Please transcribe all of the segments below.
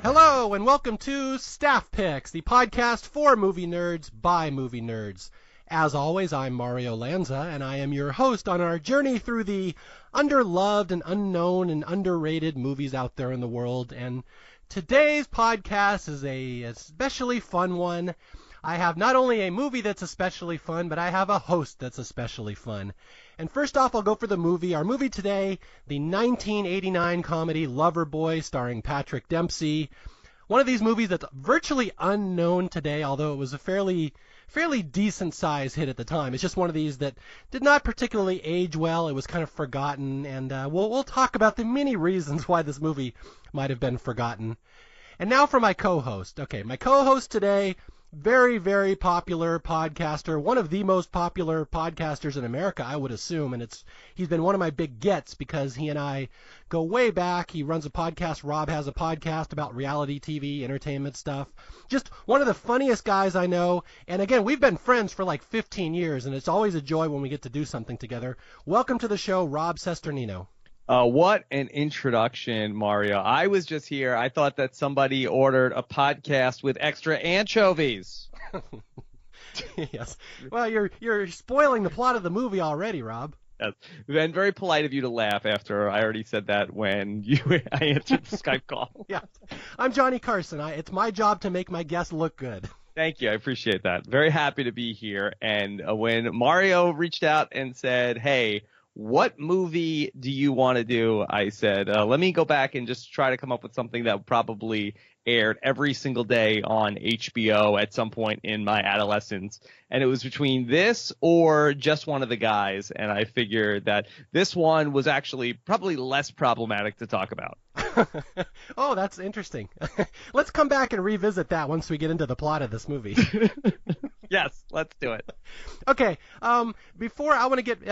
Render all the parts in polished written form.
Hello, and welcome to Staff Picks, the podcast for movie nerds by movie nerds. As always, I'm Mario Lanza, and I am your host on our journey through the underloved and unknown and underrated movies out there in the world. And today's podcast is a especially fun one. I have not only a movie that's especially fun, but I have a host that's especially fun. And first off, I'll go for the movie. Our movie today, the 1989 comedy Loverboy, starring Patrick Dempsey. One of these movies that's virtually unknown today, although it was a fairly decent size hit at the time. It's just one of these that did not particularly age well. It was kind of forgotten, and we'll talk about the many reasons why this movie might have been forgotten. And now for my co-host. Okay, my co-host today, very, very popular podcaster, one of the most popular podcasters in America, I would assume, and he's been one of my big gets because he and I go way back. He runs a podcast. Rob has a podcast about reality TV, entertainment stuff. Just one of the funniest guys I know. And again, we've been friends for like 15 years, and it's always a joy when we get to do something together. Welcome to the show, Rob Cesternino. What an introduction, Mario. I was just here. I thought that somebody ordered a podcast with extra anchovies. Yes. Well, you're spoiling the plot of the movie already, Rob. Yes. And very polite of you to laugh after I already said that when I answered the Skype call. Yeah. I'm Johnny Carson. It's my job to make my guests look good. Thank you. I appreciate that. Very happy to be here. And when Mario reached out and said, hey, what movie do you want to do? I said, let me go back and just try to come up with something that probably aired every single day on HBO at some point in my adolescence. And it was between this or Just One of the Guys. And I figured that this one was actually probably less problematic to talk about. Oh, that's interesting. Let's come back and revisit that once we get into the plot of this movie. Yes, let's do it. Okay, before I want to get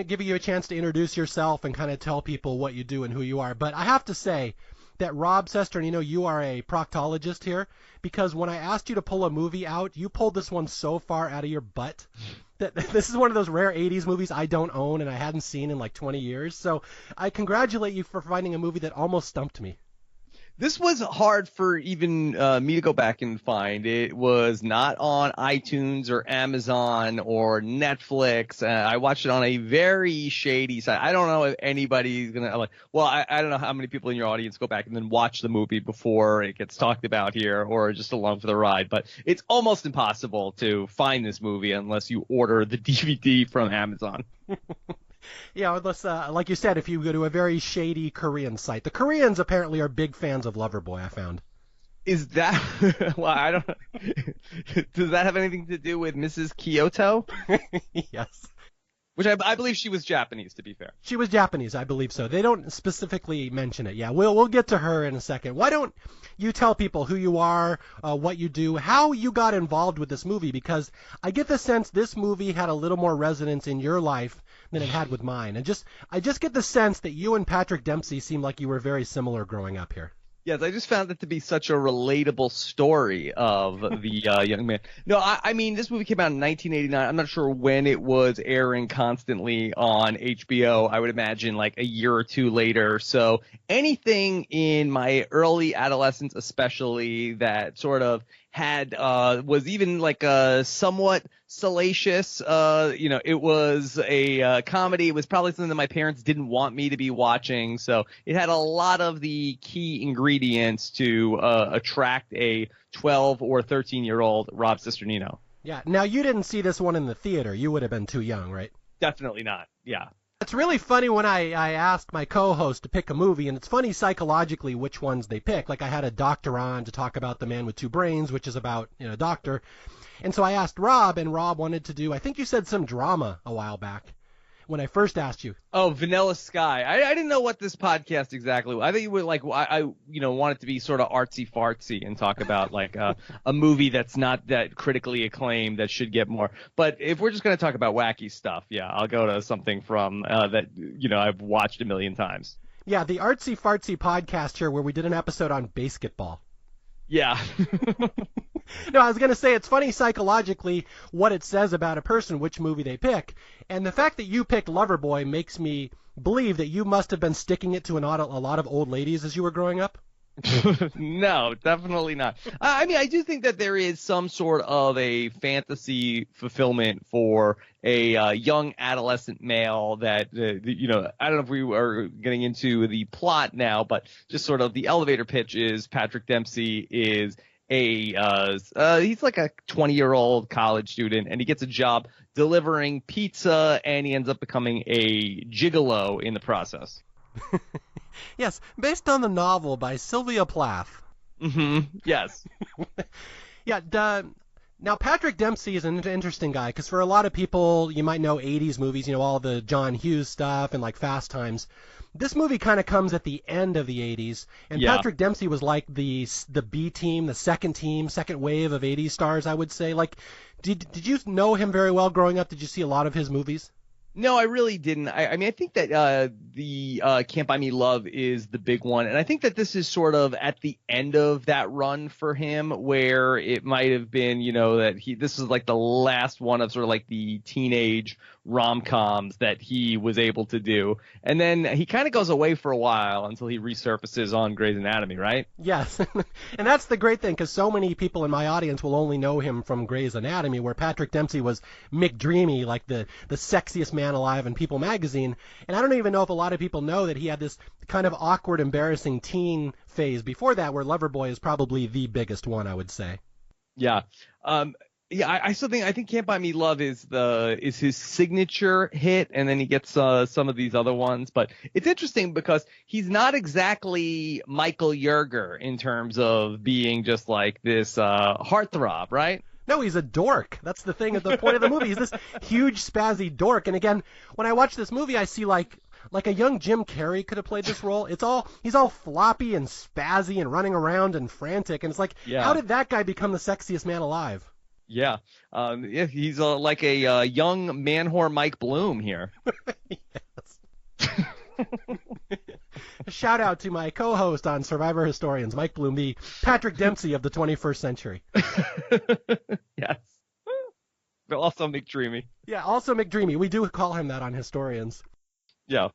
give you a chance to introduce yourself and kind of tell people what you do and who you are, but I have to say that Rob Cesternino, you are a proctologist here, because when I asked you to pull a movie out, you pulled this one so far out of your butt that this is one of those rare 80s movies I don't own and I hadn't seen in like 20 years. So I congratulate you for finding a movie that almost stumped me. This was hard for even me to go back and find. It was not on iTunes or Amazon or Netflix. I watched it on a very shady site. I don't know if anybody's going to I don't know how many people in your audience go back and then watch the movie before it gets talked about here or just along for the ride. But it's almost impossible to find this movie unless you order the DVD from Amazon. Yeah, unless, like you said, if you go to a very shady Korean site. The Koreans apparently are big fans of Loverboy, I found. Is that – well, I don't – does that have anything to do with Mrs. Kyoto? Yes. Which I believe she was Japanese, to be fair. She was Japanese, I believe so. They don't specifically mention it. Yeah, we'll get to her in a second. Why don't you tell people who you are, what you do, how you got involved with this movie? Because I get the sense this movie had a little more resonance in your life than it had with mine. And I just get the sense that you and Patrick Dempsey seem like you were very similar growing up here. Yes, I just found it to be such a relatable story of the young man. No, I mean, this movie came out in 1989. I'm not sure when it was airing constantly on HBO. I would imagine like a year or two later. So anything in my early adolescence, especially that sort of had was even like a somewhat salacious, it was a comedy. It was probably something that my parents didn't want me to be watching. So it had a lot of the key ingredients to attract a 12 or 13-year-old Rob Cesternino. Yeah. Now, you didn't see this one in the theater. You would have been too young, right? Definitely not. Yeah. It's really funny when I asked my co-host to pick a movie, and it's funny psychologically which ones they pick. Like I had a doctor on to talk about The Man with Two Brains, which is about a doctor. And so I asked Rob, and Rob wanted to do, I think you said some drama a while back when I first asked you. Oh, Vanilla Sky. I didn't know what this podcast exactly was. I think you were like, I want it to be sort of artsy fartsy and talk about like a movie that's not that critically acclaimed that should get more. But if we're just going to talk about wacky stuff, yeah, I'll go to something from that, I've watched a million times. Yeah, the artsy fartsy podcast here where we did an episode on basketball. Yeah. No, I was going to say it's funny psychologically what it says about a person, which movie they pick. And the fact that you picked Loverboy makes me believe that you must have been sticking it to a lot of old ladies as you were growing up. No, definitely not. I mean, I do think that there is some sort of a fantasy fulfillment for a young adolescent male that, I don't know if we are getting into the plot now, but just sort of the elevator pitch is Patrick Dempsey is he's like a 20-year-old college student, and he gets a job delivering pizza, and he ends up becoming a gigolo in the process. Yes, based on the novel by Sylvia Plath. Mm-hmm. Yes. Yeah. Now, Patrick Dempsey is an interesting guy because for a lot of people, you might know 80s movies, all the John Hughes stuff and like Fast Times. This movie kind of comes at the end of the 80s, and Yeah. Patrick Dempsey was like the B team, the second wave of 80s stars, I would say. Like, did you know him very well growing up? Did you see a lot of his movies? No, I really didn't. I mean, I think that the Can't Buy Me Love is the big one. And I think that this is sort of at the end of that run for him where it might have been, that this is like the last one of sort of like the teenage rom-coms that he was able to do. And then he kind of goes away for a while until he resurfaces on Grey's Anatomy, right? Yes. And that's the great thing because so many people in my audience will only know him from Grey's Anatomy, where Patrick Dempsey was McDreamy, like the sexiest man alive in People magazine. And I don't even know if a lot of people know that he had this kind of awkward, embarrassing teen phase before that, where Loverboy is probably the biggest one, I would say. Yeah. I still think Can't Buy Me Love is his signature hit, and then he gets some of these other ones. But it's interesting because he's not exactly Michael Yerger in terms of being just like this heartthrob, right? No, he's a dork. That's the thing at the point of the movie. He's this huge spazzy dork. And again, when I watch this movie, I see like a young Jim Carrey could have played this role. He's all floppy and spazzy and running around and frantic. And it's like, How did that guy become the sexiest man alive? Yeah. He's like a young man whore Mike Bloom here. Yes. Shout out to my co-host on Survivor Historians, Mike Bloom, the Patrick Dempsey of the 21st century. Yes. But also McDreamy. Yeah, also McDreamy. We do call him that on Historians. Yeah.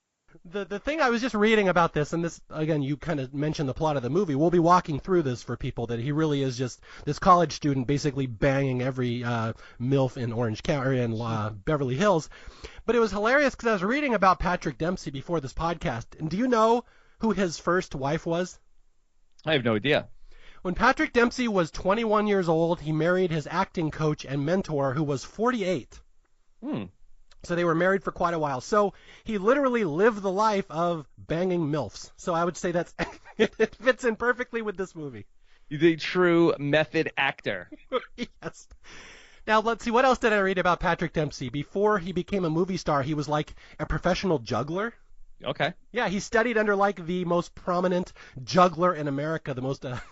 The thing I was just reading about this, and this, again, you kind of mentioned the plot of the movie. We'll be walking through this for people, that he really is just this college student basically banging every MILF in Orange County or in Beverly Hills. But it was hilarious because I was reading about Patrick Dempsey before this podcast. And do you know who his first wife was? I have no idea. When Patrick Dempsey was 21 years old, he married his acting coach and mentor, who was 48. So they were married for quite a while. So he literally lived the life of banging MILFs. So I would say it fits in perfectly with this movie. He's a true method actor. Yes. Now, let's see. What else did I read about Patrick Dempsey? Before he became a movie star, he was like a professional juggler. Okay. Yeah, he studied under like the most prominent juggler in America.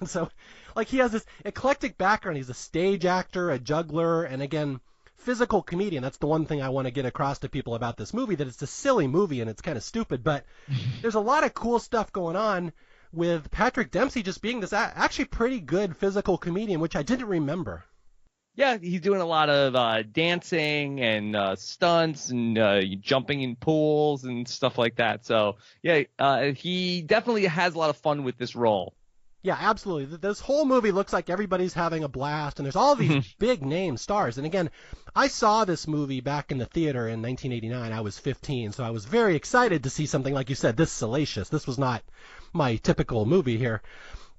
So like he has this eclectic background. He's a stage actor, a juggler, and again, physical comedian. That's the one thing I want to get across to people about this movie, that it's a silly movie and it's kind of stupid, but there's a lot of cool stuff going on with Patrick Dempsey just being this actually pretty good physical comedian, which I didn't remember. Yeah, he's doing a lot of dancing and stunts and jumping in pools and stuff like that. So, yeah, he definitely has a lot of fun with this role. Yeah, absolutely. This whole movie looks like everybody's having a blast, and there's all these big name stars. And again, I saw this movie back in the theater in 1989. I was 15, so I was very excited to see something, like you said, this salacious. This was not my typical movie here.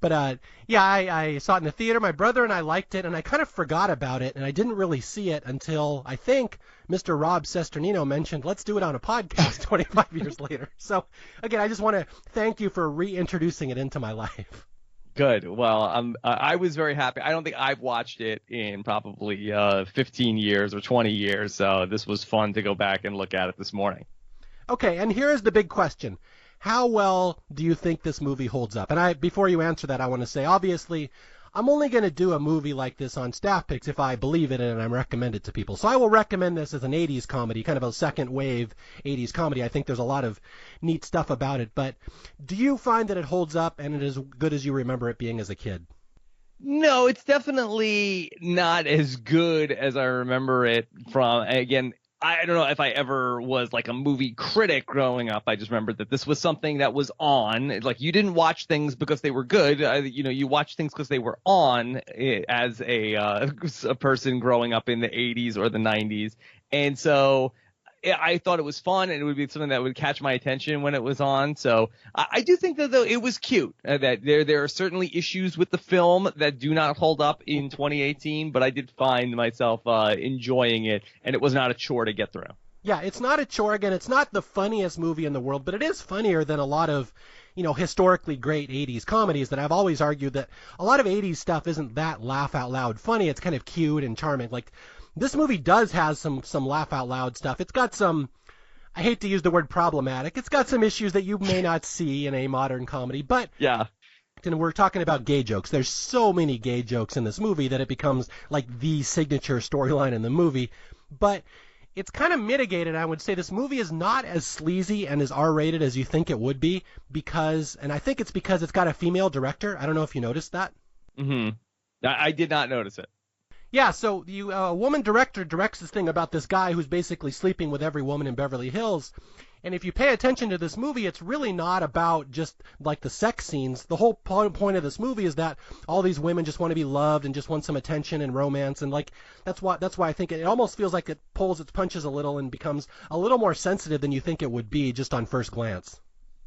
But I saw it in the theater. My brother and I liked it, and I kind of forgot about it, and I didn't really see it until I think Mr. Rob Cesternino mentioned, let's do it on a podcast 25 years later. So, again, I just want to thank you for reintroducing it into my life. Good. Well, I was very happy. I don't think I've watched it in probably 15 years or 20 years, so this was fun to go back and look at it this morning. Okay, and here's the big question. How well do you think this movie holds up? And before you answer that, I want to say, obviously, I'm only going to do a movie like this on Staff Picks if I believe in it and I recommend it to people. So I will recommend this as an 80s comedy, kind of a second wave 80s comedy. I think there's a lot of neat stuff about it. But do you find that it holds up and it is as good as you remember it being as a kid? No, it's definitely not as good as I remember it from. Again, I don't know if I ever was like a movie critic growing up. I just remembered that this was something that was on. Like, you didn't watch things because they were good. You watch things because they were on, as a person growing up in the 80s or the 90s. And so I thought it was fun, and it would be something that would catch my attention when it was on. So I do think that, though, it was cute. That there are certainly issues with the film that do not hold up in 2018, but I did find myself enjoying it, and it was not a chore to get through. Yeah, it's not a chore. Again, it's not the funniest movie in the world, but it is funnier than a lot of, historically great 80s comedies that I've always argued that a lot of 80s stuff isn't that laugh out loud funny. It's kind of cute and charming. Like, this movie does have some laugh out loud stuff. It's got some, I hate to use the word problematic, it's got some issues that you may not see in a modern comedy, but yeah. And we're talking about gay jokes. There's so many gay jokes in this movie that it becomes like the signature storyline in the movie. But it's kind of mitigated. I would say this movie is not as sleazy and as R-rated as you think it would be and I think it's because it's got a female director. I don't know if you noticed that. Mm-hmm. I did not notice it. Yeah, so a woman director directs this thing about this guy who's basically sleeping with every woman in Beverly Hills. And if you pay attention to this movie, it's really not about just like the sex scenes. The whole point of this movie is that all these women just want to be loved and just want some attention and romance. And like that's why I think it almost feels like it pulls its punches a little and becomes a little more sensitive than you think it would be just on first glance.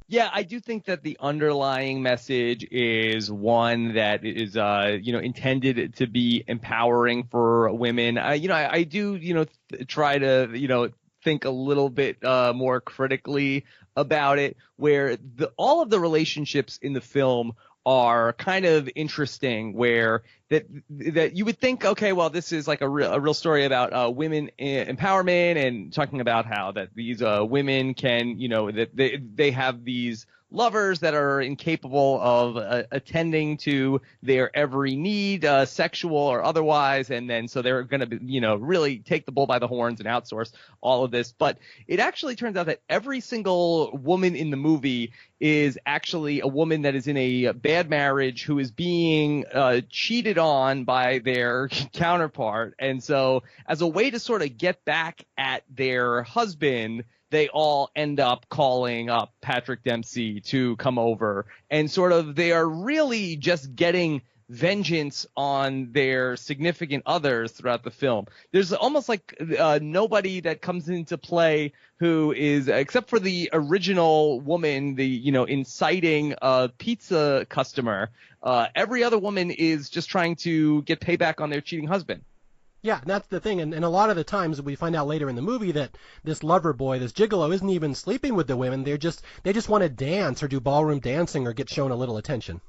Yeah, I do think that the underlying message is one that is, intended to be empowering for women. I do, try to, think a little bit more critically about it, where all of the relationships in the film are kind of interesting, where that you would think, okay, well, this is like a real story about women empowerment, and talking about how that these women can, that they have these lovers that are incapable of attending to their every need, sexual or otherwise, and then so they're going to be, really take the bull by the horns and outsource all of this. But it actually turns out that every single woman in the movie is actually a woman that is in a bad marriage who is being cheated on by their counterpart. And so as a way to sort of get back at their husband, they all end up calling up Patrick Dempsey to come over, and sort of they are really just getting vengeance on their significant others throughout the film. There's almost like nobody that comes into play who is, except for the original woman, the inciting pizza customer. Every other woman is just trying to get payback on their cheating husband. Yeah, that's the thing, and a lot of the times we find out later in the movie that this lover boy, this gigolo, isn't even sleeping with the women. They just want to dance or do ballroom dancing or get shown a little attention.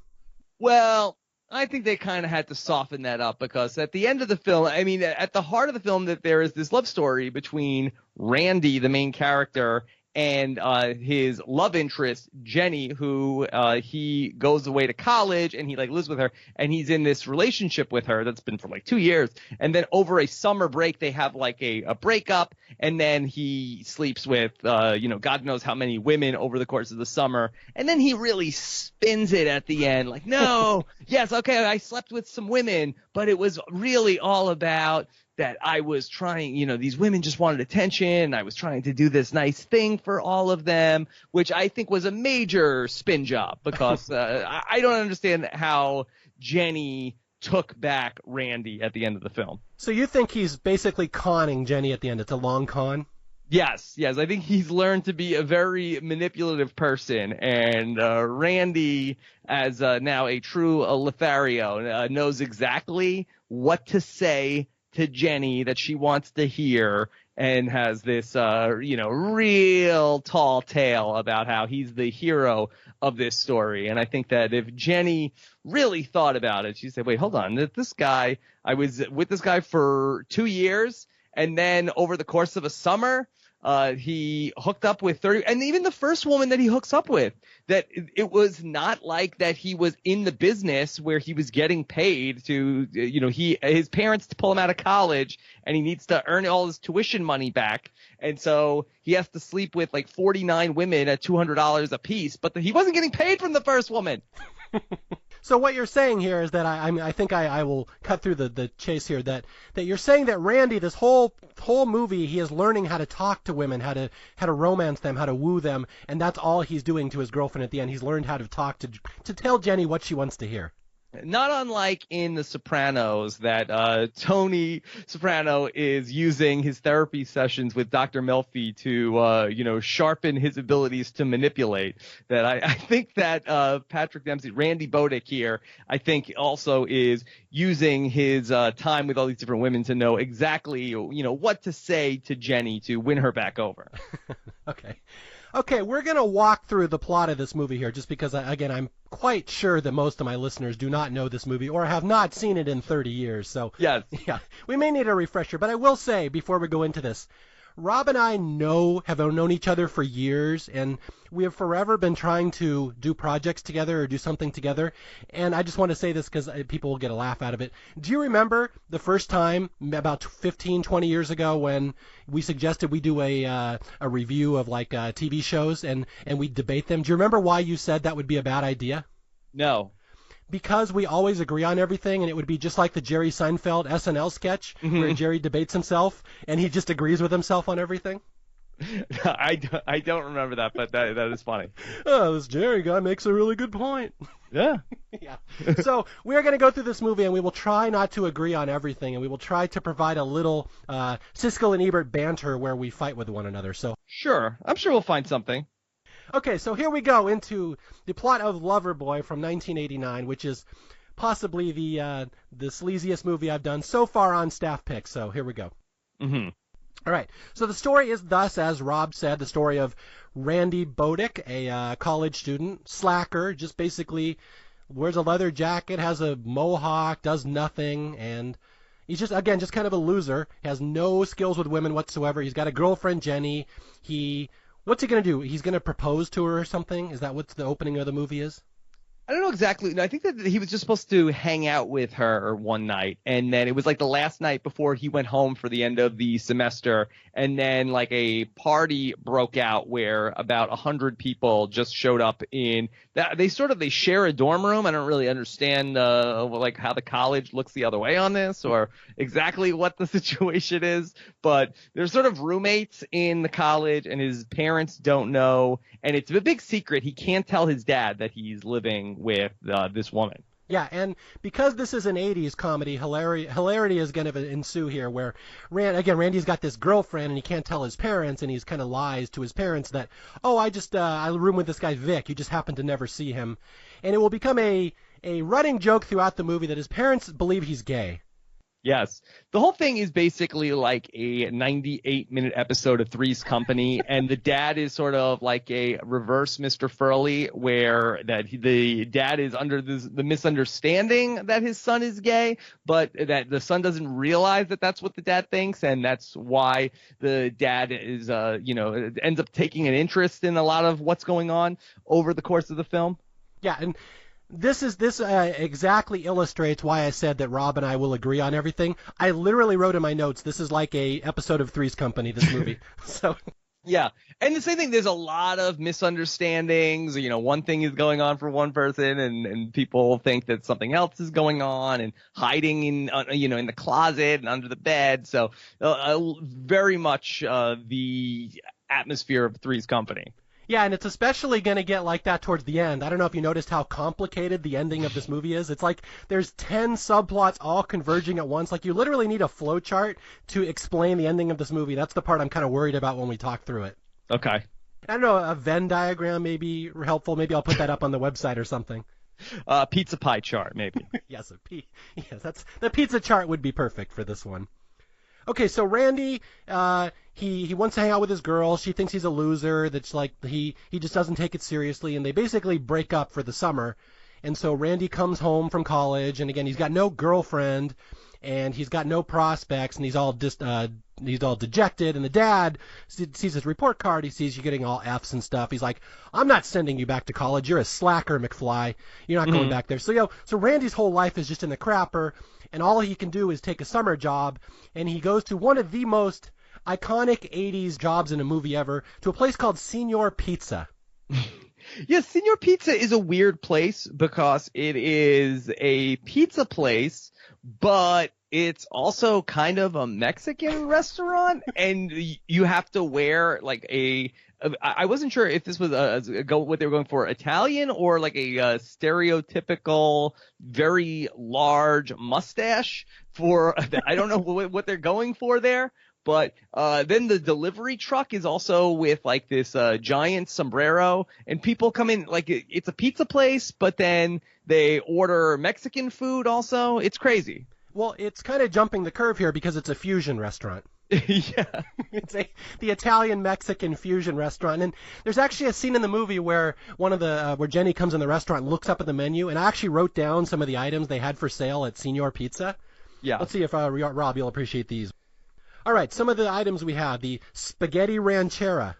Well, I think they kind of had to soften that up, because at the end of the film, I mean, at the heart of the film, that there is this love story between Randy, the main character, and his love interest, Jenny, who he goes away to college and he lives with her, and he's in this relationship with her that's been for 2 years. And then over a summer break, they have a breakup, and then he sleeps with, God knows how many women over the course of the summer. And then he really spins it at the end, no, yes, okay, I slept with some women, but it was really all about that I was trying, these women just wanted attention, and I was trying to do this nice thing for all of them, which I think was a major spin job, because I don't understand how Jenny took back Randy at the end of the film. So you think he's basically conning Jenny at the end? It's a long con? Yes. I think he's learned to be a very manipulative person, and Randy, as now a true Lothario, knows exactly what to say to Jenny that she wants to hear, and has this, real tall tale about how he's the hero of this story. And I think that if Jenny really thought about it, she'd say, wait, hold on, I was with this guy for 2 years, and then over the course of a summer, he hooked up with 30, and even the first woman that he hooks up with, that it was not like that he was in the business where he was getting paid to, his parents to pull him out of college, and he needs to earn all his tuition money back. And so he has to sleep with 49 women at $200 a piece, but he wasn't getting paid from the first woman. So what you're saying here is that I think I will cut through the chase here that you're saying that Randy, this whole movie, he is learning how to talk to women, how to romance them, how to woo them, and that's all he's doing to his girlfriend at the end. He's learned how to talk to tell Jenny what she wants to hear. Not unlike in The Sopranos, that Tony Soprano is using his therapy sessions with Dr. Melfi to, sharpen his abilities to manipulate. That I think that Patrick Dempsey, Randy Bodek here, I think also is using his time with all these different women to know exactly, what to say to Jenny to win her back over. Okay, we're going to walk through the plot of this movie here just because, again, I'm quite sure that most of my listeners do not know this movie or have not seen it in 30 years. So, yes. Yeah, we may need a refresher. But I will say, before we go into this, Rob and I have known each other for years, and we have forever been trying to do projects together or do something together. And I just want to say this because people will get a laugh out of it. Do you remember the first time about 15, 20 years ago when we suggested we do a review of like TV shows and we debate them? Do you remember why you said that would be a bad idea? No. Because we always agree on everything, and it would be just like the Jerry Seinfeld SNL sketch where Jerry debates himself and he just agrees with himself on everything. I don't remember that, but that is funny. Oh, this Jerry guy makes a really good point. Yeah. Yeah. So we are going to go through this movie, and we will try not to agree on everything, and we will try to provide a little Siskel and Ebert banter where we fight with one another. So sure, I'm sure we'll find something. Okay, so here we go into the plot of Loverboy from 1989, which is possibly the sleaziest movie I've done so far on Staff Picks. So here we go. Mm-hmm. All right. So the story is thus, as Rob said, the story of Randy Bodek, a college student, slacker, just basically wears a leather jacket, has a mohawk, does nothing, and he's just kind of a loser. He has no skills with women whatsoever. He's got a girlfriend, Jenny. What's he going to do? He's going to propose to her or something? Is that what the opening of the movie is? I don't know exactly. No, I think that he was just supposed to hang out with her one night, and then it was like the last night before he went home for the end of the semester, and then like a party broke out where about 100 people just showed up in that. They share a dorm room. I don't really understand like how the college looks the other way on this or exactly what the situation is, but they're sort of roommates in the college, and his parents don't know, and it's a big secret. He can't tell his dad that he's living with this woman. Yeah, and because this is an 80s comedy, hilarity is going to ensue here where, Randy's got this girlfriend and he can't tell his parents, and he's kind of lies to his parents that, I room with this guy Vic, you just happen to never see him. And it will become a running joke throughout the movie that his parents believe he's gay. Yes. The whole thing is basically like a 98-minute episode of Three's Company, and the dad is sort of like a reverse Mr. Furley, where the dad is under the misunderstanding that his son is gay, but that the son doesn't realize that that's what the dad thinks, and that's why the dad is, ends up taking an interest in a lot of what's going on over the course of the film. Yeah, and This exactly illustrates why I said that Rob and I will agree on everything. I literally wrote in my notes, this is like a episode of Three's Company, this movie. So yeah, and the same thing. There's a lot of misunderstandings. One thing is going on for one person, and people think that something else is going on, and hiding in the closet and under the bed. So very much the atmosphere of Three's Company. Yeah, and it's especially going to get like that towards the end. I don't know if you noticed how complicated the ending of this movie is. It's like there's 10 subplots all converging at once. Like you literally need a flow chart to explain the ending of this movie. That's the part I'm kind of worried about when we talk through it. Okay. I don't know, a Venn diagram may be helpful. Maybe I'll put that up on the website or something. Pizza pie chart, maybe. Yes, the pizza chart would be perfect for this one. Okay, so Randy, he wants to hang out with his girl. She thinks he's a loser. That's like he just doesn't take it seriously, and they basically break up for the summer. And so Randy comes home from college, and again, he's got no girlfriend, and he's got no prospects, and he's all dejected. And the dad sees his report card. He sees you getting all F's and stuff. He's like, "I'm not sending you back to college. You're a slacker, McFly. You're not going back there." So Randy's whole life is just in the crapper. And all he can do is take a summer job, and he goes to one of the most iconic 80s jobs in a movie ever, to a place called Signor Pizza. Yeah, Signor Pizza is a weird place because it is a pizza place, but it's also kind of a Mexican restaurant, and you have to wear like I wasn't sure if this was what they were going for, Italian or like a stereotypical very large mustache for I don't know what they're going for there. But then the delivery truck is also with like this giant sombrero, and people come in like it's a pizza place, but then they order Mexican food also. It's crazy. Well, it's kind of jumping the curve here because it's a fusion restaurant. Yeah. It's the Italian-Mexican fusion restaurant. And there's actually a scene in the movie where where Jenny comes in the restaurant and looks up at the menu, and I actually wrote down some of the items they had for sale at Signor Pizza. Yeah. Let's see if Rob, you'll appreciate these. All right, some of the items we have: the spaghetti ranchera,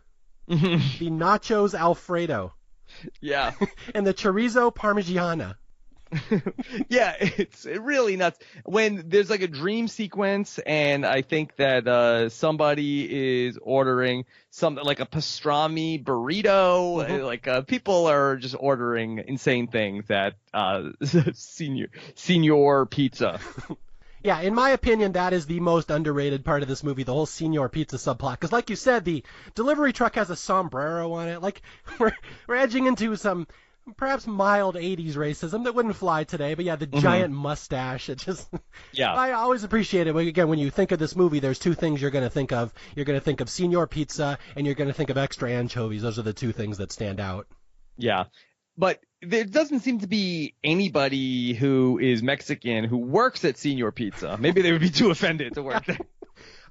the nachos Alfredo, Yeah. and the chorizo parmigiana. Yeah, it's really nuts when there's like a dream sequence, and I think that somebody is ordering something like a pastrami burrito. Mm-hmm. Like people are just ordering insane things at Signor Pizza. Yeah, in my opinion, that is the most underrated part of this movie, the whole Signor Pizza subplot. Because like you said, the delivery truck has a sombrero on it. Like, we're edging into some perhaps mild 80s racism that wouldn't fly today. But yeah, the giant mustache, it just... Yeah. I always appreciate it. Again, when you think of this movie, there's two things you're going to think of. You're going to think of Signor Pizza, and you're going to think of extra anchovies. Those are the two things that stand out. Yeah. But there doesn't seem to be anybody who is Mexican who works at Signor Pizza. Maybe they would be too offended to work there.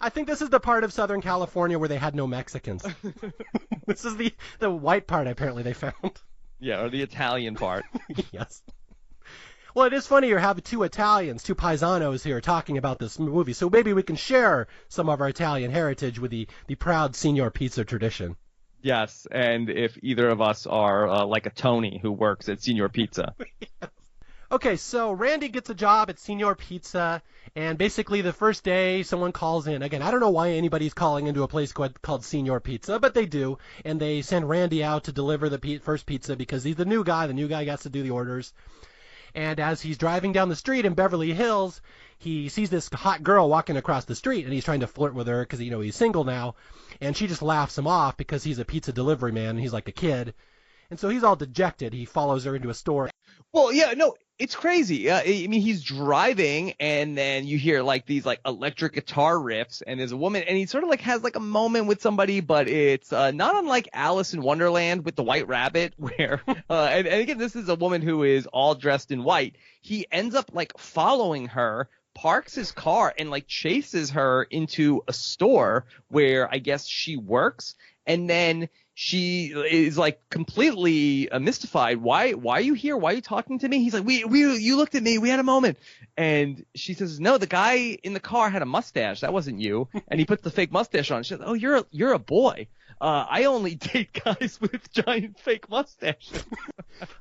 I think this is the part of Southern California where they had no Mexicans. This is the white part, apparently, they found. Yeah, or the Italian part. Yes. Well, it is funny you have two Italians, two paisanos here talking about this movie, so maybe we can share some of our Italian heritage with the proud Signor Pizza tradition. Yes, and if either of us are like a Tony who works at Signor Pizza. Yes. Okay, so Randy gets a job at Signor Pizza, and basically the first day someone calls in. Again, I don't know why anybody's calling into a place called Signor Pizza, but they do, and they send Randy out to deliver the first pizza because he's the new guy. The new guy gets to do the orders. And as he's driving down the street in Beverly Hills, he sees this hot girl walking across the street, and he's trying to flirt with her because he's single now. And she just laughs him off because he's a pizza delivery man and he's like a kid. And so he's all dejected. He follows her into a store. Well, yeah, no, it's crazy. I mean, he's driving, and then you hear like these like electric guitar riffs, and there's a woman, and he sort of like has like a moment with somebody, but it's not unlike Alice in Wonderland with the White Rabbit, where and again, this is a woman who is all dressed in white. He ends up like following her, parks his car, and like chases her into a store where I guess she works, and then she is like completely mystified. Why are you here? Why are you talking to me? He's like, you looked at me. We had a moment. And she says, no, the guy in the car had a mustache. That wasn't you. And he puts the fake mustache on. She says, oh, you're a boy. I only date guys with giant fake mustaches.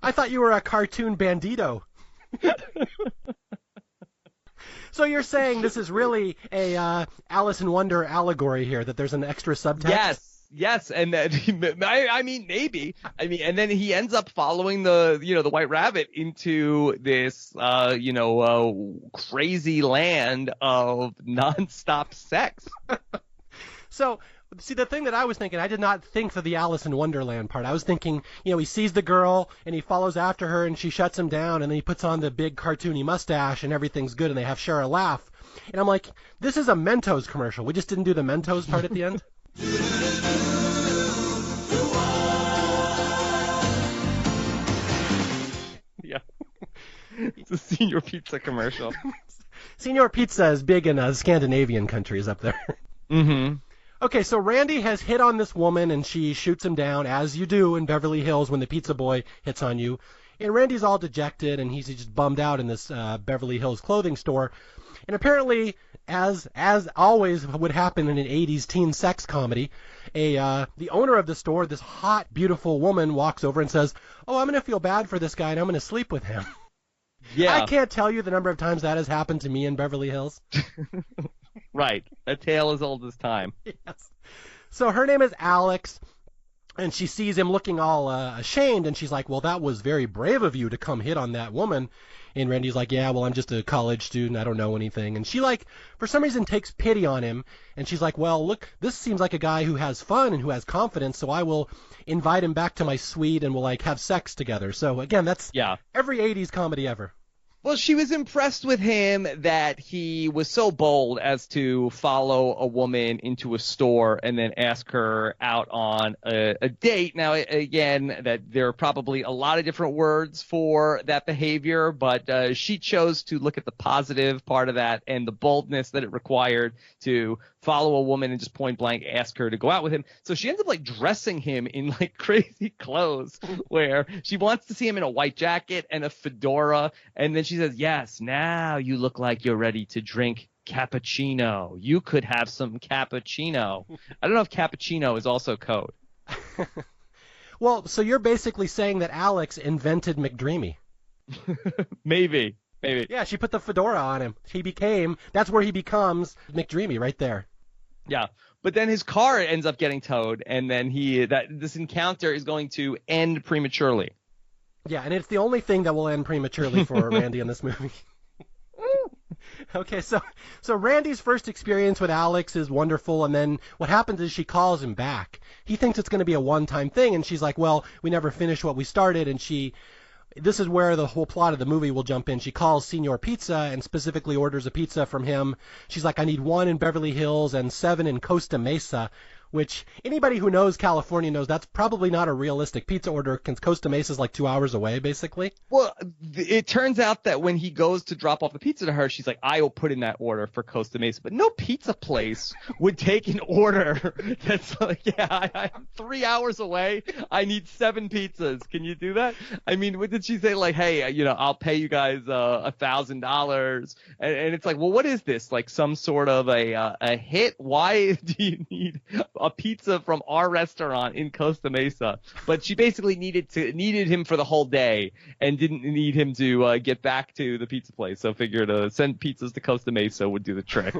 I thought you were a cartoon bandito. So you're saying this is really a Alice in Wonder allegory here, that there's an extra subtext? Yes, and then I mean maybe. I mean, and then he ends up following the White Rabbit into this crazy land of nonstop sex. So, see, the thing that I was thinking, I did not think for the Alice in Wonderland part. I was thinking, he sees the girl and he follows after her and she shuts him down, and then he puts on the big cartoony mustache and everything's good and they share a laugh. And I'm like, this is a Mentos commercial. We just didn't do the Mentos part at the end. Yeah. It's a Signor Pizza commercial. Signor Pizza is big in Scandinavian countries up there. Mm-hmm. Okay, so Randy has hit on this woman, and she shoots him down, as you do in Beverly Hills when the pizza boy hits on you. And Randy's all dejected, and he's just bummed out in this Beverly Hills clothing store. And apparently, as always would happen in an 80s teen sex comedy, the owner of the store, this hot, beautiful woman, walks over and says, oh, I'm going to feel bad for this guy, and I'm going to sleep with him. Yeah. I can't tell you the number of times that has happened to me in Beverly Hills. Right. A tale as old as time. Yes. So her name is Alex. And she sees him looking all ashamed, and she's like, well, that was very brave of you to come hit on that woman. And Randy's like, yeah, well, I'm just a college student. I don't know anything. And she, like, for some reason takes pity on him. And she's like, well, look, this seems like a guy who has fun and who has confidence, so I will invite him back to my suite and we'll, like, have sex together. So, again, that's every 80s comedy ever. Well, she was impressed with him that he was so bold as to follow a woman into a store and then ask her out on a date. Now, again, that there are probably a lot of different words for that behavior, but she chose to look at the positive part of that and the boldness that it required to follow a woman and just point blank ask her to go out with him. So she ends up like dressing him in like crazy clothes where she wants to see him in a white jacket and a fedora. And then she says, yes, now you look like you're ready to drink cappuccino. You could have some cappuccino. I don't know if cappuccino is also code. Well, so you're basically saying that Alex invented McDreamy. Maybe. Yeah, she put the fedora on him. That's where he becomes McDreamy right there. Yeah, but then his car ends up getting towed, and then this encounter is going to end prematurely. Yeah, and it's the only thing that will end prematurely for Randy in this movie. Okay, so Randy's first experience with Alex is wonderful, and then what happens is she calls him back. He thinks it's going to be a one-time thing, and she's like, well, we never finished what we started, and this is where the whole plot of the movie will jump in. She calls Senor Pizza and specifically orders a pizza from him. She's like, I need 1 in Beverly Hills and 7 in Costa Mesa, which anybody who knows California knows that's probably not a realistic pizza order because Costa Mesa is like 2 hours away, basically. Well, it turns out that when he goes to drop off the pizza to her, she's like, I will put in that order for Costa Mesa. But no pizza place would take an order that's like, I'm 3 hours away. I need 7 pizzas. Can you do that? I mean, what did she say? Like, hey, I'll pay you guys $1,000. And it's like, well, what is this? Like some sort of a hit? Why do you need a pizza from our restaurant in Costa Mesa? But she basically needed him for the whole day and didn't need him to get back to the pizza place. So figured send pizzas to Costa Mesa would do the trick.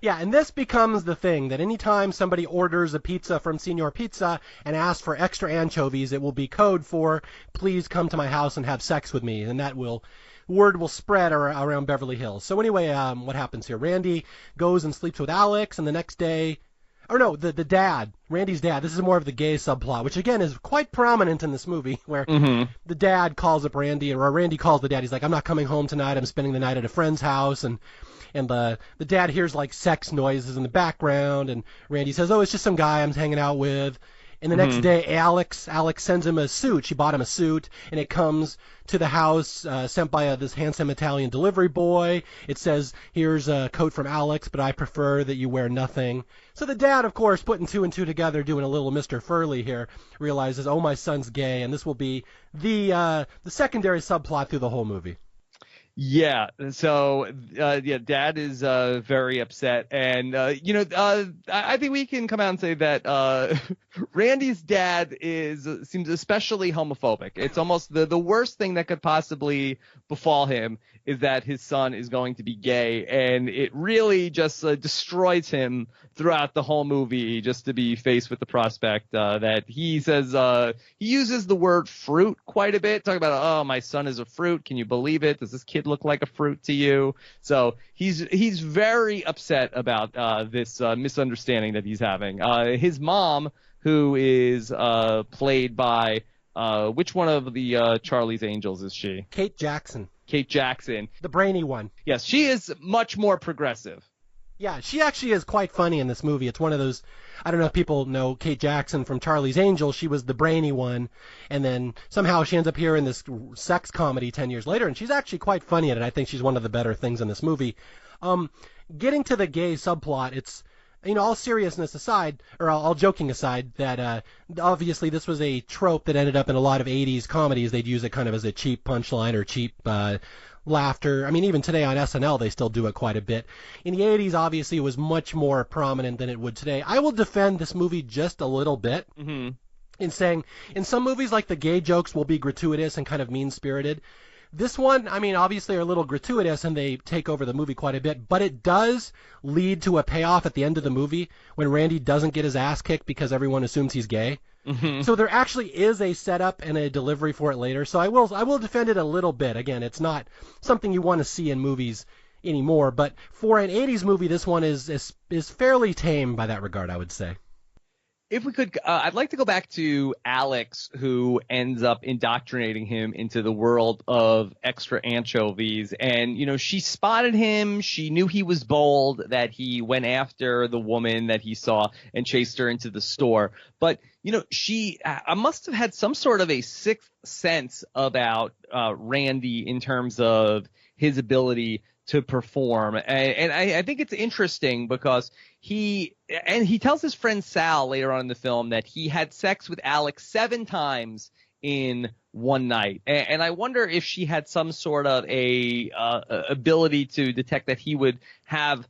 Yeah, and this becomes the thing that anytime somebody orders a pizza from Senor Pizza and asks for extra anchovies, it will be code for please come to my house and have sex with me, and word will spread around Beverly Hills. So anyway, what happens here? Randy goes and sleeps with Alex, and the next day, the dad, Randy's dad, this is more of the gay subplot, which again is quite prominent in this movie, where the dad calls up Randy, or Randy calls the dad. He's like, I'm not coming home tonight. I'm spending the night at a friend's house, and the dad hears like sex noises in the background, and Randy says, oh, it's just some guy I'm hanging out with. And the next day, Alex sends him a suit. She bought him a suit, and it comes to the house sent by this handsome Italian delivery boy. It says, here's a coat from Alex, but I prefer that you wear nothing. So the dad, of course, putting 2 and 2 together, doing a little Mr. Furley here, realizes, oh, my son's gay, and this will be the secondary subplot through the whole movie. Yeah. So, Dad is very upset, and I think we can come out and say that Randy's dad seems especially homophobic. It's almost the worst thing that could possibly befall him is that his son is going to be gay, and it really just destroys him throughout the whole movie, just to be faced with the prospect that he says he uses the word fruit quite a bit, talking about, oh, my son is a fruit. Can you believe it? Does this kid look like a fruit to you? So he's very upset about this misunderstanding that he's having. His mom, who is played by which one of the Charlie's Angels is she? Kate Jackson. Kate Jackson. The brainy one. Yes, she is much more progressive. Yeah, she actually is quite funny in this movie. It's one of those, I don't know if people know Kate Jackson from Charlie's Angels. She was the brainy one, and then somehow she ends up here in this sex comedy 10 years later, and she's actually quite funny in it. I think she's one of the better things in this movie. Getting to the gay subplot, it's, all seriousness aside, or all joking aside, that obviously this was a trope that ended up in a lot of 80s comedies. They'd use it kind of as a cheap punchline or cheap laughter. I mean, even today on SNL, they still do it quite a bit. In the 80s, obviously, it was much more prominent than it would today. I will defend this movie just a little bit in saying, in some movies, like the gay jokes will be gratuitous and kind of mean-spirited. This one, I mean, obviously are a little gratuitous and they take over the movie quite a bit, but it does lead to a payoff at the end of the movie when Randy doesn't get his ass kicked because everyone assumes he's gay. So there actually is a setup and a delivery for it later. So I will defend it a little bit. Again, it's not something you want to see in movies anymore, but for an 80s movie, this one is fairly tame by that regard, I would say. If we could, I'd like to go back to Alex, who ends up indoctrinating him into the world of extra anchovies. And, she spotted him. She knew he was bold, that he went after the woman that he saw and chased her into the store. But, she must have had some sort of a sixth sense about Randy in terms of his ability to perform. And I think it's interesting because he tells his friend Sal later on in the film that he had sex with Alex 7 times in one night. And I wonder if she had some sort of a ability to detect that he would have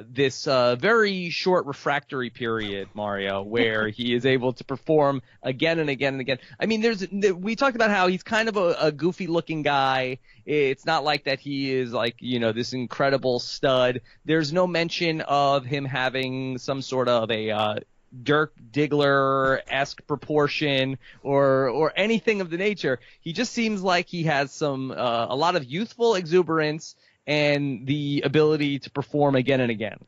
this very short refractory period, Mario, where he is able to perform again and again and again. I mean, we talked about how he's kind of a goofy looking guy. It's not like that he is like, this incredible stud. There's no mention of him having some sort of a Dirk Diggler-esque proportion or anything of the nature. He just seems like he has a lot of youthful exuberance and the ability to perform again and again.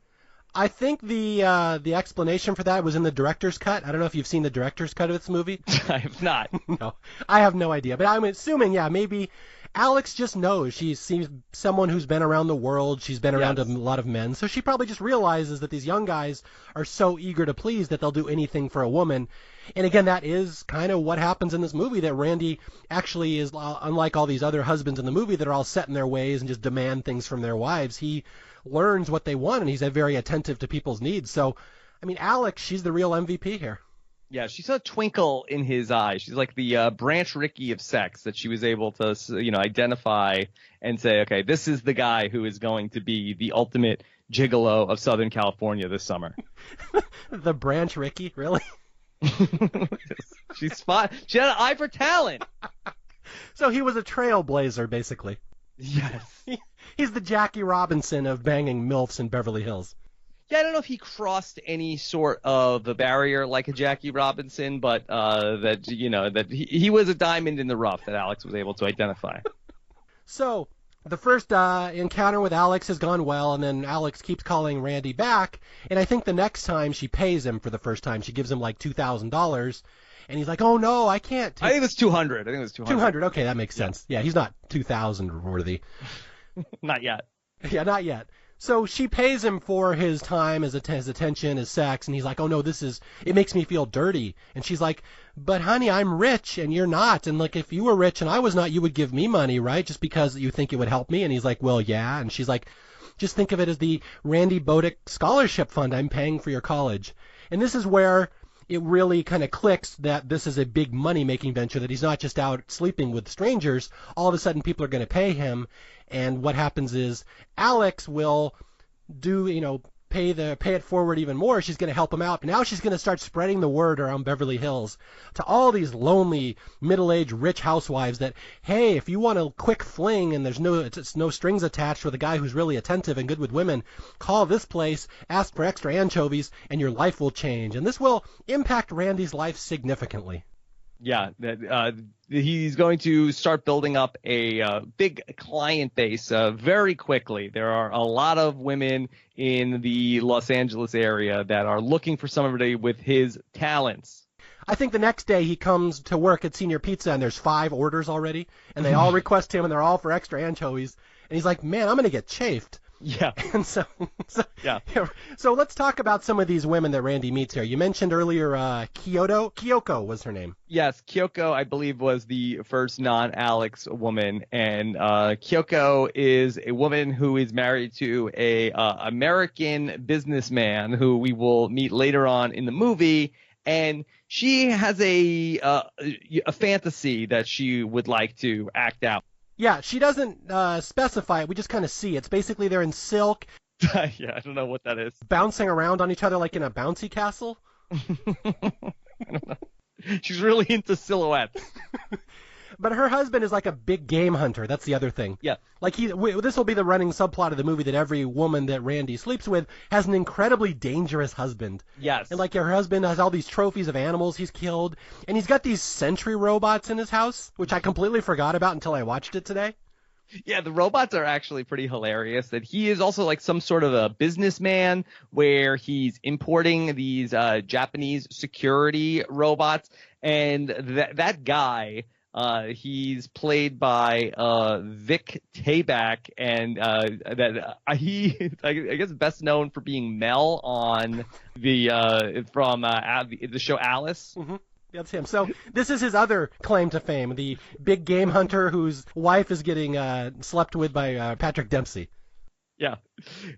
I think the explanation for that was in the director's cut. I don't know if you've seen the director's cut of this movie. I have not. No, I have no idea. But I'm assuming, maybe Alex just knows. She seems someone who's been around the world. She's been around a lot of men. So she probably just realizes that these young guys are so eager to please that they'll do anything for a woman. And again, that is kind of what happens in this movie, that Randy actually is, unlike all these other husbands in the movie that are all set in their ways and just demand things from their wives. He learns what they want, and he's very attentive to people's needs. So, I mean, Alex, she's the real MVP here. Yeah, she's a twinkle in his eye. She's like the Branch Rickey of sex, that she was able to, identify and say, okay, this is the guy who is going to be the ultimate gigolo of Southern California this summer. The Branch Rickey, really? She had an eye for talent. So he was a trailblazer, basically. Yes. He's the Jackie Robinson of banging MILFs in Beverly Hills. Yeah, I don't know if he crossed any sort of a barrier like a Jackie Robinson, but that he was a diamond in the rough that Alex was able to identify. So the first encounter with Alex has gone well, and then Alex keeps calling Randy back, and I think the next time she pays him for the first time, she gives him like $2,000, and he's like, oh no, I can't. I think it was 200. 200, okay, that makes sense. Yeah, he's not 2,000 worthy. Not yet. Yeah, not yet. So she pays him for his time, his attention, his sex, and he's like, oh no, it makes me feel dirty. And she's like, but honey, I'm rich and you're not. And like, if you were rich and I was not, you would give me money, right? Just because you think it would help me. And he's like, well, yeah. And she's like, just think of it as the Randy Bodick Scholarship Fund. I'm paying for your college. And this is where it really kind of clicks that this is a big money-making venture, that he's not just out sleeping with strangers. All of a sudden, people are going to pay him. And what happens is Alex will pay it forward even more. She's going to help him out. But now she's going to start spreading the word around Beverly Hills to all these lonely, middle-aged, rich housewives that, hey, if you want a quick fling and there's no strings attached with a guy who's really attentive and good with women, call this place, ask for extra anchovies, and your life will change. And this will impact Randy's life significantly. Yeah, he's going to start building up a big client base very quickly. There are a lot of women in the Los Angeles area that are looking for somebody with his talents. I think the next day he comes to work at Senior Pizza and there's 5 orders already, and they all request him and they're all for extra anchovies. And he's like, man, I'm going to get chafed. Yeah. And so let's talk about some of these women that Randy meets here. You mentioned earlier Kyoko was her name. Yes, Kyoko, I believe, was the first non-Alex woman. And Kyoko is a woman who is married to a American businessman who we will meet later on in the movie. And she has a fantasy that she would like to act out. Yeah, she doesn't specify it. We just kind of see. It's basically they're in silk. Yeah, I don't know what that is. Bouncing around on each other like in a bouncy castle. I don't know. She's really into silhouettes. But her husband is like a big game hunter. That's the other thing. Yeah. Like this will be the running subplot of the movie, that every woman that Randy sleeps with has an incredibly dangerous husband. Yes. And like her husband has all these trophies of animals he's killed, and he's got these sentry robots in his house, which I completely forgot about until I watched it today. Yeah, the robots are actually pretty hilarious. That he is also like some sort of a businessman where he's importing these Japanese security robots, and that guy, he's played by Vic Tayback, and I guess best known for being Mel on the show Alice. Mm-hmm. That's him. So this is his other claim to fame, the big game hunter whose wife is getting slept with by Patrick Dempsey. Yeah,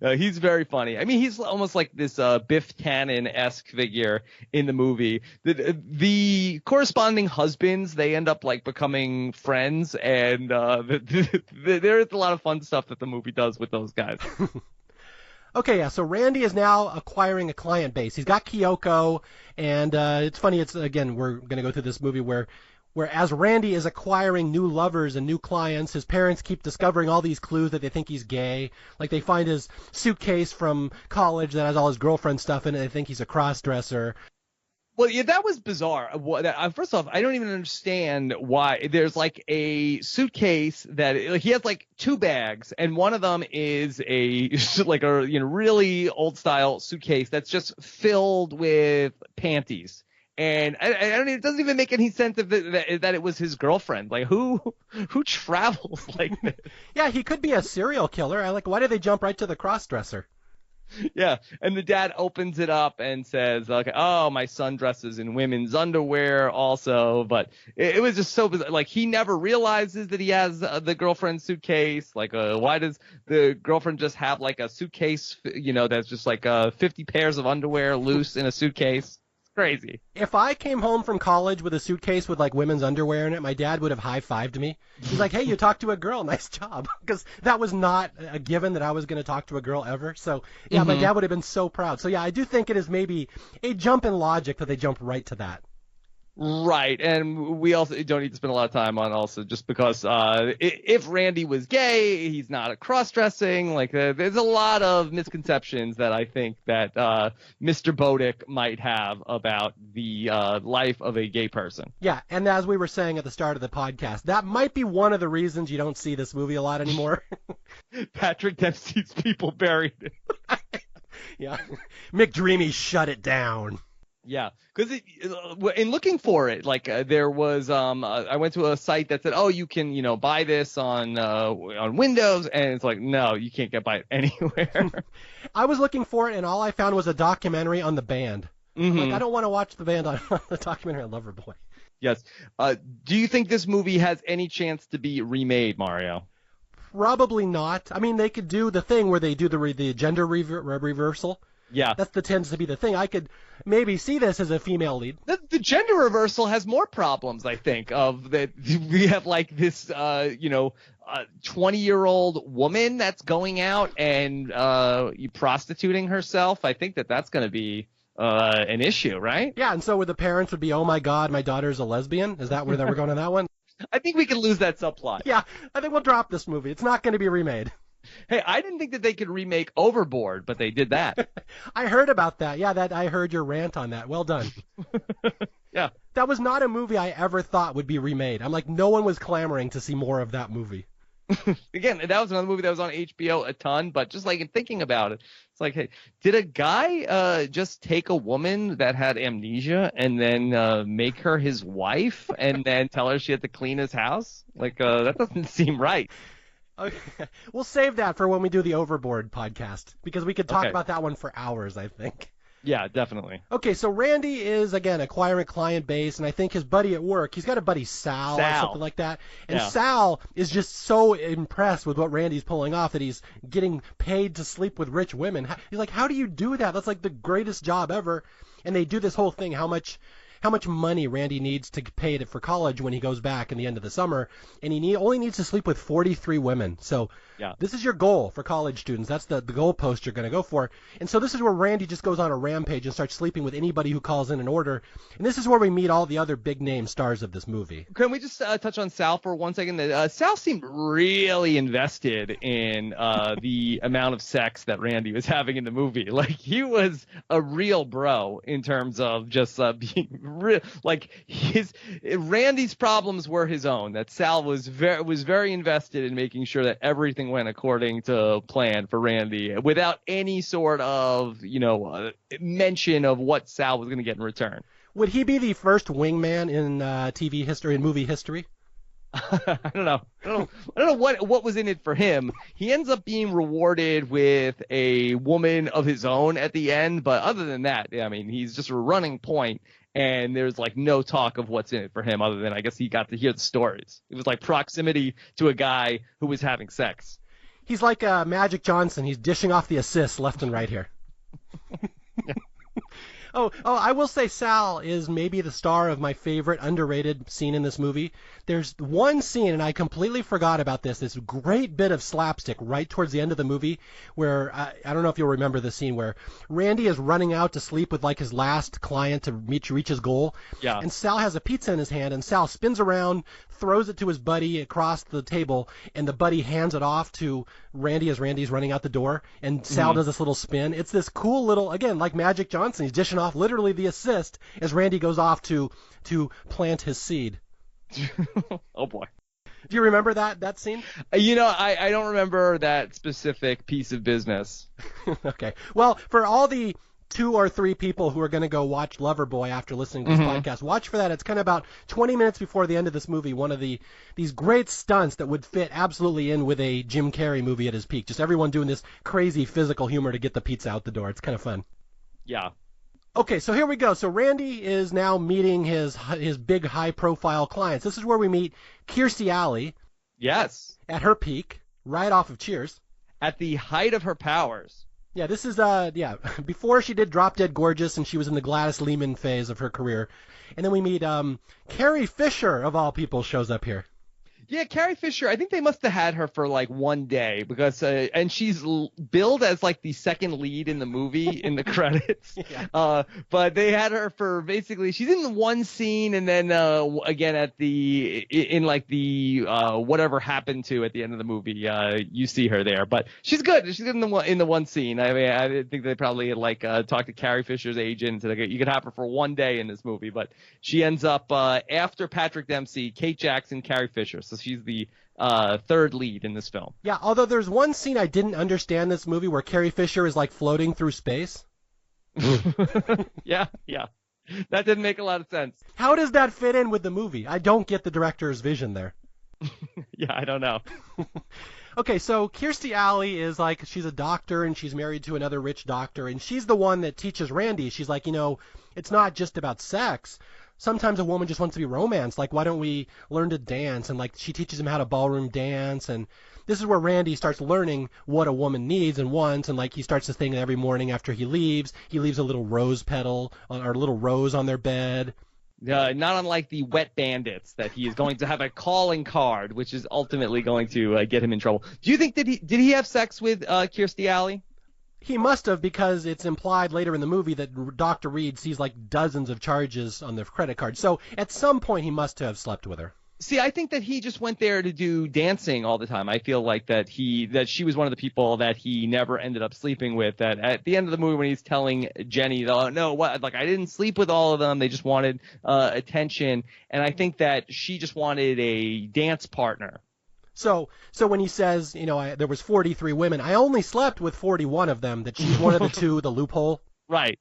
he's very funny. I mean, he's almost like this Biff Tannen-esque figure in the movie. The corresponding husbands, they end up like becoming friends, and there's a lot of fun stuff that the movie does with those guys. Okay, yeah, so Randy is now acquiring a client base. He's got Kyoko, and it's funny, again, we're going to go through this movie where as Randy is acquiring new lovers and new clients, his parents keep discovering all these clues that they think he's gay. Like they find his suitcase from college that has all his girlfriend stuff in it, they think he's a cross-dresser. Well, yeah, that was bizarre. First off, I don't even understand why there's like a suitcase that he has like two bags, and one of them is a really old style suitcase that's just filled with panties. And I don't. It doesn't even make any sense that it was his girlfriend. Like who travels like this? Yeah, he could be a serial killer. Why did they jump right to the cross-dresser? Yeah, and the dad opens it up and says, "Okay, oh, my son dresses in women's underwear also." But it was just so bizarre. Like he never realizes that he has the girlfriend's suitcase. Like, why does the girlfriend just have like a suitcase? That's just like 50 pairs of underwear loose in a suitcase. Crazy. If I came home from college with a suitcase with like women's underwear in it, my dad would have high-fived me. He's like, "Hey, you talked to a girl. Nice job." Because that was not a given that I was going to talk to a girl ever. So, yeah, My dad would have been so proud. So, yeah, I do think it is maybe a jump in logic that they jump right to that. Right, and we also don't need to spend a lot of time on also just because if Randy was gay, he's not a cross-dressing. Like there's a lot of misconceptions that I think that Mr. Bodick might have about the life of a gay person. Yeah, and as we were saying at the start of the podcast, that might be one of the reasons you don't see this movie a lot anymore. Patrick Dempsey's people buried it. Yeah, McDreamy shut it down. Yeah, because in looking for it, like there was, I went to a site that said, "Oh, you can, buy this on Windows," and it's like, no, you can't buy it anywhere. I was looking for it, and all I found was a documentary on the band. Mm-hmm. I'm like, I don't want to watch the band on the documentary on Loverboy. Yes. Do you think this movie has any chance to be remade, Mario? Probably not. I mean, they could do the thing where they do the gender reversal. Yeah. That tends to be the thing. I could maybe see this as a female lead. The gender reversal has more problems, I think, of that we have like this, 20-year-old woman that's going out and prostituting herself. I think that's going to be an issue, right? Yeah, and so the parents would be, "Oh my God, my daughter's a lesbian." Is that where we're going on that one? I think we can lose that subplot. Yeah, I think we'll drop this movie. It's not going to be remade. Hey, I didn't think that they could remake Overboard, but they did that. I heard about that. Yeah, I heard your rant on that. Well done. Yeah. That was not a movie I ever thought would be remade. I'm like, no one was clamoring to see more of that movie. Again, that was another movie that was on HBO a ton, but just like in thinking about it, it's like, hey, did a guy just take a woman that had amnesia and then make her his wife and then tell her she had to clean his house? Like, that doesn't seem right. Okay. We'll save that for when we do the Overboard podcast, because we could talk about that one for hours, I think. Yeah, definitely. Okay, so Randy is, again, acquiring a client base, and I think his buddy at work, he's got a buddy Sal. Or something like that, and Yeah. Sal is just so impressed with what Randy's pulling off that he's getting paid to sleep with rich women. He's like, "How do you do that? That's like the greatest job ever." And they do this whole thing, how much how much money Randy needs to pay for college when he goes back in the end of the summer, and he only needs to sleep with 43 women. So this is your goal for college students. That's the goalpost you're going to go for. And so this is where Randy just goes on a rampage and starts sleeping with anybody who calls in an order. And this is where we meet all the other big name stars of this movie. Can we just touch on Sal for 1 second? Sal seemed really invested in the amount of sex that Randy was having in the movie. Like, he was a real bro in terms of just being real. Like, Randy's problems were his own. That Sal was very invested in making sure that everything went according to plan for Randy, without any sort of mention of what Sal was going to get in return. Would he be the first wingman in TV history and movie history? I don't know what was in it for him. He ends up being rewarded with a woman of his own at the end, but other than that, I mean, he's just a running point, and there's like no talk of what's in it for him other than I guess he got to hear the stories. It was like proximity to a guy who was having sex. He's like Magic Johnson. He's dishing off the assists left and right here. Oh, I will say Sal is maybe the star of my favorite underrated scene in this movie. There's one scene, and I completely forgot about this great bit of slapstick right towards the end of the movie where, I don't know if you'll remember the scene where Randy is running out to sleep with like his last client to reach his goal. Yeah. And Sal has a pizza in his hand, and Sal spins around, throws it to his buddy across the table, and the buddy hands it off to Randy as Randy's running out the door, and Sal does this little spin. It's this cool little, again, like Magic Johnson, he's dishing off literally the assist as Randy goes off to plant his seed. Oh boy. Do you remember that scene? I don't remember that specific piece of business. Okay. Well, for all the 2 or 3 people who are going to go watch Loverboy after listening to this podcast, watch for that. It's kind of about 20 minutes before the end of this movie, one of these great stunts that would fit absolutely in with a Jim Carrey movie at his peak. Just everyone doing this crazy physical humor to get the pizza out the door. It's kind of fun. Yeah. Okay, so here we go. So Randy is now meeting his big high-profile clients. This is where we meet Kirstie Alley. Yes. At her peak, right off of Cheers. At the height of her powers. Yeah, this is, before she did Drop Dead Gorgeous and she was in the Gladys Lehman phase of her career. And then we meet Carrie Fisher, of all people, shows up here. Yeah, Carrie Fisher, I think they must have had her for like one day because, and she's billed as like the second lead in the movie in the credits. Yeah. But they had her for basically, she's in the one scene and then again at in whatever happened to at the end of the movie, you see her there. But she's good. She's good in the one scene. I mean, I think they probably talked to Carrie Fisher's agent and said, okay, you could have her for one day in this movie. But she ends up after Patrick Dempsey, Kate Jackson, Carrie Fisher. So she's the third lead in this film. Yeah, although there's one scene I didn't understand in this movie where Carrie Fisher is like floating through space. Yeah. That didn't make a lot of sense. How does that fit in with the movie? I don't get the director's vision there. Yeah, I don't know. Okay, so Kirstie Alley is like, she's a doctor and she's married to another rich doctor, and she's the one that teaches Randy. She's like, it's not just about sex. Sometimes a woman just wants to be romanced. Like, why don't we learn to dance? And, like, she teaches him how to ballroom dance. And this is where Randy starts learning what a woman needs and wants. And, like, he starts this thing every morning after he leaves a little rose petal or a little rose on their bed. Not unlike the Wet Bandits, that he is going to have a calling card, which is ultimately going to get him in trouble. Do you think did he have sex with Kirstie Alley? He must have, because it's implied later in the movie that Dr. Reed sees like dozens of charges on the credit card. So at some point he must have slept with her. See, I think that he just went there to do dancing all the time. I feel like that she was one of the people that he never ended up sleeping with. That at the end of the movie when he's telling Jenny, I didn't sleep with all of them. They just wanted attention. And I think that she just wanted a dance partner. So when he says, there was 43 women, I only slept with 41 of them, that she's one of the two, the loophole. Right.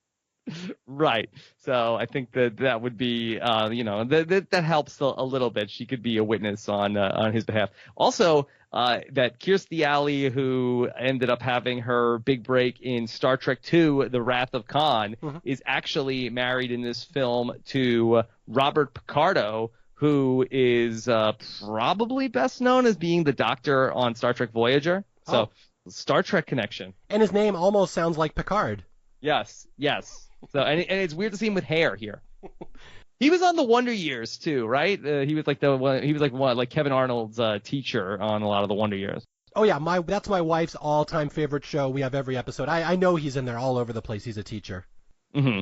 So I think that would be, that helps a little bit. She could be a witness on his behalf. Also, that Kirstie Alley, who ended up having her big break in Star Trek II, The Wrath of Khan, is actually married in this film to Robert Picardo, who is probably best known as being the doctor on Star Trek Voyager. So, Star Trek connection. And his name almost sounds like Picard. Yes. So, and it's weird to see him with hair here. He was on the Wonder Years too, right? He was like like Kevin Arnold's teacher on a lot of the Wonder Years. Oh yeah, that's my wife's all-time favorite show. We have every episode. I know he's in there all over the place. He's a teacher. Mm-hmm.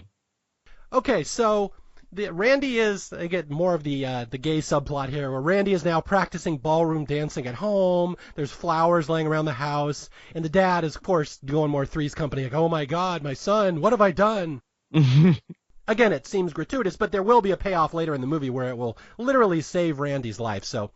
Okay, so Randy is, again, more of the gay subplot here, where Randy is now practicing ballroom dancing at home. There's flowers laying around the house, and the dad is, of course, going more Three's Company, like, oh my God, my son, what have I done? Again, it seems gratuitous, but there will be a payoff later in the movie where it will literally save Randy's life. So,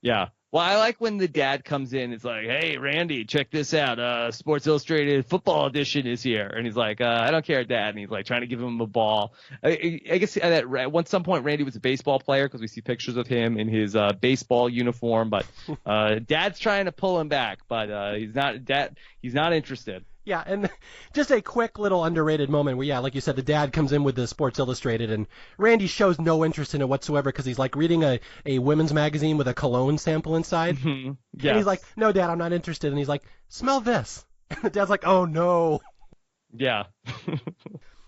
yeah. Well, I like when the dad comes in. It's like, hey, Randy, check this out. Sports Illustrated football edition is here. And he's like, I don't care, Dad. And he's like trying to give him a ball. I guess at some point, Randy was a baseball player because we see pictures of him in his baseball uniform. But Dad's trying to pull him back, but he's not interested. Yeah, and just a quick little underrated moment where, yeah, like you said, the dad comes in with the Sports Illustrated, and Randy shows no interest in it whatsoever because he's like reading a women's magazine with a cologne sample inside. Mm-hmm. Yes. And he's like, no, Dad, I'm not interested. And he's like, smell this. And the dad's like, oh, no. Yeah.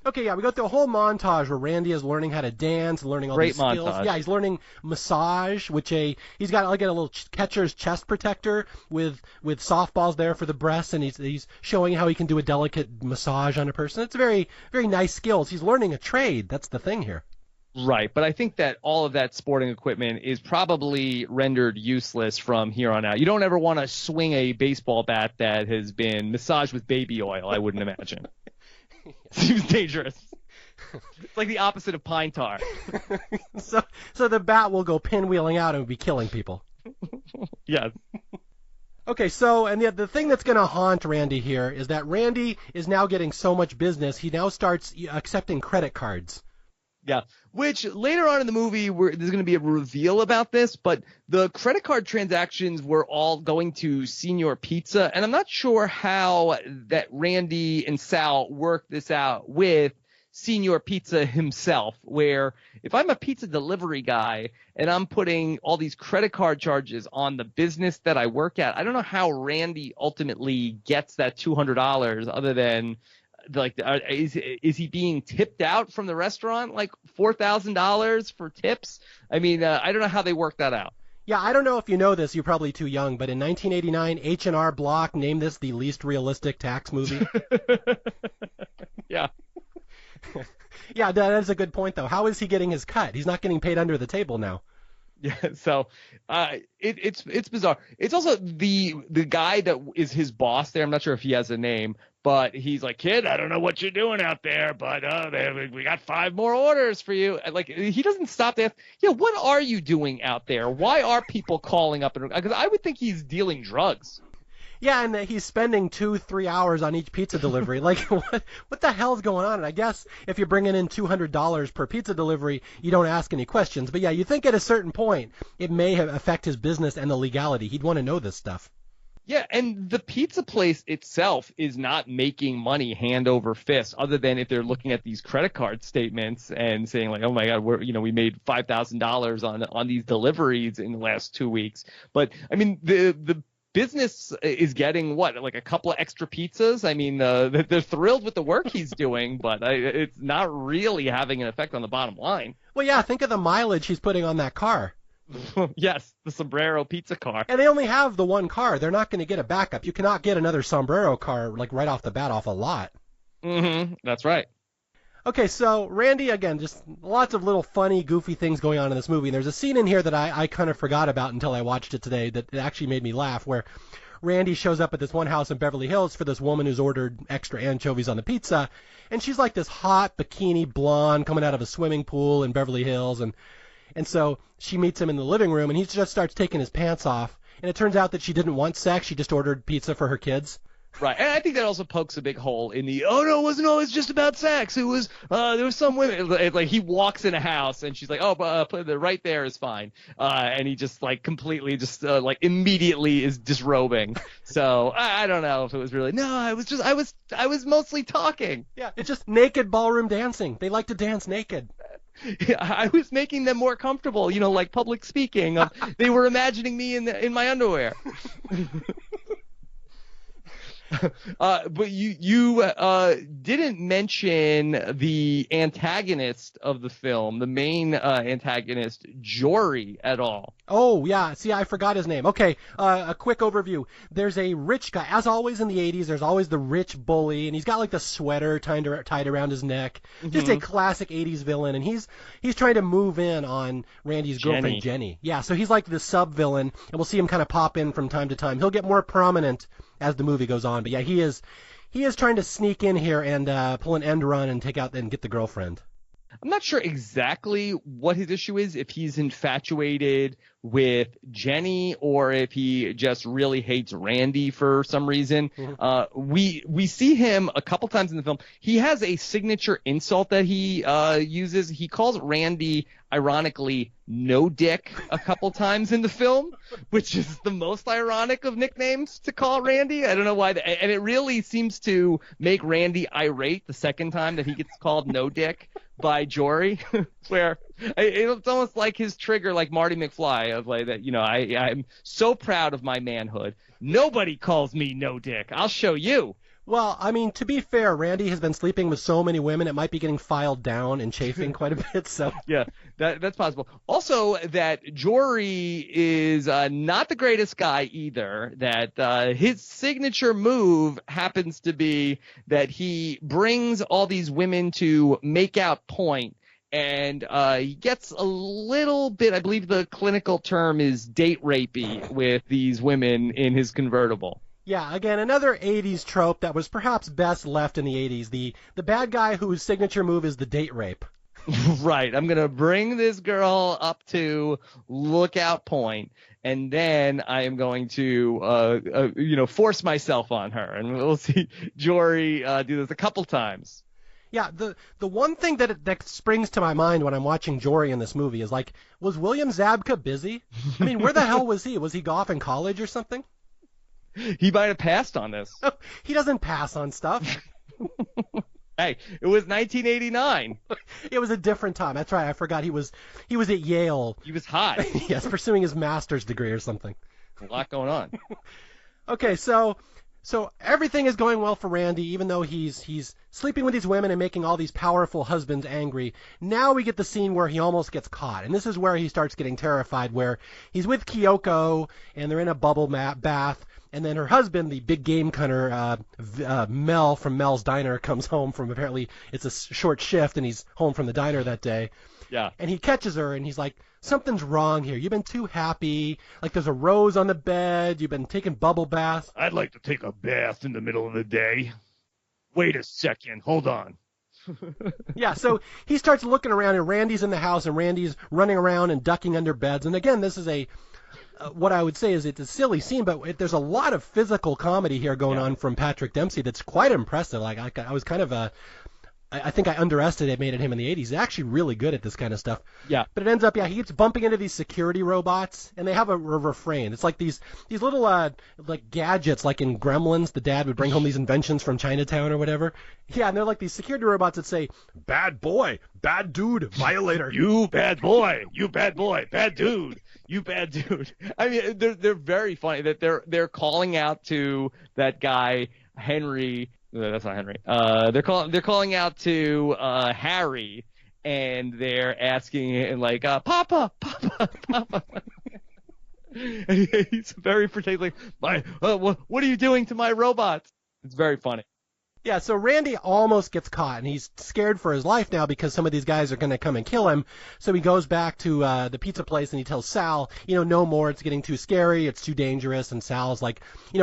Okay, yeah, we go through a whole montage where Randy is learning how to dance, learning all these skills. Montage. Yeah, he's learning massage, which he's got like a little catcher's chest protector with softballs there for the breasts, and he's showing how he can do a delicate massage on a person. It's very, very nice skills. He's learning a trade. That's the thing here. Right, but I think that all of that sporting equipment is probably rendered useless from here on out. You don't ever want to swing a baseball bat that has been massaged with baby oil, I wouldn't imagine. Seems dangerous. It's like the opposite of pine tar. So the bat will go pinwheeling out and be killing people. Yes. Okay, so, and the thing that's going to haunt Randy here is that Randy is now getting so much business, he now starts accepting credit cards. Yeah, which later on in the movie, there's going to be a reveal about this, but the credit card transactions were all going to Senior Pizza, and I'm not sure how that Randy and Sal worked this out with Senior Pizza himself, where if I'm a pizza delivery guy and I'm putting all these credit card charges on the business that I work at, I don't know how Randy ultimately gets that $200 other than – like, is he being tipped out from the restaurant like $4,000 for tips? I mean, I don't know how they work that out. Yeah, I don't know if you know this. You're probably too young, but in 1989, H&R Block named this the least realistic tax movie. Yeah. Yeah, that is a good point, though. How is he getting his cut? He's not getting paid under the table now. Yeah, so it's bizarre. It's also the guy that is his boss there. I'm not sure if he has a name, but he's like, kid, I don't know what you're doing out there, but we got 5 more orders for you. And like, he doesn't stop to ask, yeah, what are you doing out there? Why are people calling up? Because I would think he's dealing drugs. Yeah, and he's spending 2-3 hours on each pizza delivery. Like, what the hell's going on? And I guess if you're bringing in $200 per pizza delivery, you don't ask any questions. But yeah, you think at a certain point it may affect his business and the legality. He'd want to know this stuff. Yeah, and the pizza place itself is not making money hand over fist, other than if they're looking at these credit card statements and saying like, oh my God, we made $5,000 on these deliveries in the last 2 weeks. But I mean, the business is getting like a couple of extra pizzas. I mean, they're thrilled with the work he's doing, but it's not really having an effect on the bottom line. Well, yeah, think of the mileage he's putting on that car. Yes, the Sombrero pizza car. And they only have the one car. They're not going to get a backup. You cannot get another Sombrero car like right off the bat off a lot. Mm-hmm. That's right. Okay, so Randy, again, just lots of little funny, goofy things going on in this movie. And there's a scene in here that I kind of forgot about until I watched it today that it actually made me laugh, where Randy shows up at this one house in Beverly Hills for this woman who's ordered extra anchovies on the pizza. And she's like this hot bikini blonde coming out of a swimming pool in Beverly Hills. And so she meets him in the living room, and he just starts taking his pants off. And it turns out that she didn't want sex. She just ordered pizza for her kids. Right, and I think that also pokes a big hole in the, oh no, it wasn't always just about sex. It was, there was some women, like he walks in a house and she's like, oh, put it right there is fine. And he just like completely just like immediately is disrobing. So I don't know if it was really, no, I was mostly talking. Yeah, it's just naked ballroom dancing. They like to dance naked. Yeah, I was making them more comfortable, like public speaking. They were imagining me in my underwear. But you didn't mention the antagonist of the film, the main antagonist, Jory, at all. Oh, yeah. See, I forgot his name. Okay, a quick overview. There's a rich guy. As always in the 80s, there's always the rich bully, and he's got like the sweater tied around his neck. Just a classic 80s villain, and he's trying to move in on Randy's girlfriend, Jenny. Yeah, so he's like the sub-villain, and we'll see him kind of pop in from time to time. He'll get more prominent as the movie goes on, but yeah, he is trying to sneak in here and pull an end run and take out and get the girlfriend. I'm not sure exactly what his issue is, if he's infatuated with Jenny or if he just really hates Randy for some reason. We see him a couple times in the film. He has a signature insult that he uses. He calls Randy, ironically, no dick a couple times in the film, which is the most ironic of nicknames to call Randy. I don't know why. And it really seems to make Randy irate the second time that he gets called no dick by Jory, where it's almost like his trigger, like Marty McFly, of like that, I'm so proud of my manhood. Nobody calls me no dick. I'll show you. Well, I mean, to be fair, Randy has been sleeping with so many women, it might be getting filed down and chafing quite a bit. So yeah, that's possible. Also, that Jory is not the greatest guy either. That his signature move happens to be that he brings all these women to make out point. And he gets a little bit, I believe the clinical term is date rapey with these women in his convertible. Yeah, again, another 80s trope that was perhaps best left in the 80s. The bad guy whose signature move is the date rape. Right. I'm going to bring this girl up to lookout point, and then I am going to, force myself on her. And we'll see Jory do this a couple times. Yeah, the one thing that springs to my mind when I'm watching Jory in this movie is like, was William Zabka busy? I mean, where the hell was he? Was he off in college or something? He might have passed on this. He doesn't pass on stuff. Hey, it was 1989. It was a different time. That's right. I forgot he was at Yale. He was hot. Yes, pursuing his master's degree or something. A lot going on. Okay, so everything is going well for Randy, even though he's sleeping with these women and making all these powerful husbands angry. Now we get the scene where he almost gets caught, and this is where he starts getting terrified, where he's with Kyoko, and they're in a bubble bath, and then her husband, the big game hunter, Mel from Mel's Diner, comes home from, apparently it's a short shift, and he's home from the diner that day. Yeah. And he catches her, and he's like, something's wrong here. You've been too happy. Like, there's a rose on the bed. You've been taking bubble baths. I'd like to take a bath in the middle of the day. Wait a second. Hold on. Yeah, so he starts looking around, and Randy's in the house, and Randy's running around and ducking under beds. And again, this is what I would say is it's a silly scene, but there's a lot of physical comedy here going on from Patrick Dempsey that's quite impressive. Like, I was kind of I think I underestimated him in the 80s. He's actually really good at this kind of stuff. Yeah. But it ends up, he keeps bumping into these security robots, and they have a refrain. It's like these little like gadgets, like in Gremlins, the dad would bring home these inventions from Chinatown or whatever. Yeah, and they're like these security robots that say, "Bad boy, bad dude, violator." You bad boy, you bad boy, bad dude. You bad dude. I mean, they're very funny that they're calling out to that guy Henry. No, that's not Henry. They're calling out to Harry, and they're asking him like, "Papa, Papa, Papa." And he's very particular. What are you doing to my robots? It's very funny. Yeah, so Randy almost gets caught, and he's scared for his life now because some of these guys are going to come and kill him. So he goes back to the pizza place, and he tells Sal, no more, it's getting too scary, it's too dangerous. And Sal's like,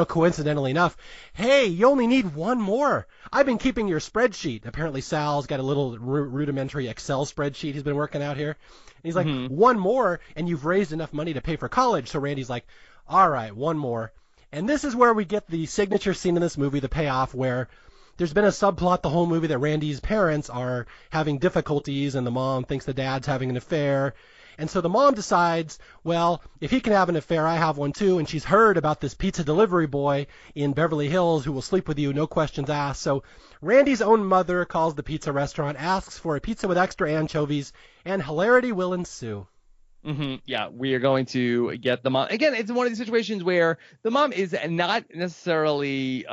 coincidentally enough, "Hey, you only need one more. I've been keeping your spreadsheet." Apparently Sal's got a little rudimentary Excel spreadsheet he's been working out here. And he's like, "One more, and you've raised enough money to pay for college." So Randy's like, "All right, one more." And this is where we get the signature scene in this movie, the payoff, where there's been a subplot the whole movie that Randy's parents are having difficulties, and the mom thinks the dad's having an affair. And so the mom decides, well, if he can have an affair, I have one too. And she's heard about this pizza delivery boy in Beverly Hills who will sleep with you, no questions asked. So Randy's own mother calls the pizza restaurant, asks for a pizza with extra anchovies, and hilarity will ensue. Yeah, we are going to get the mom. Again, it's one of these situations where the mom is not necessarily,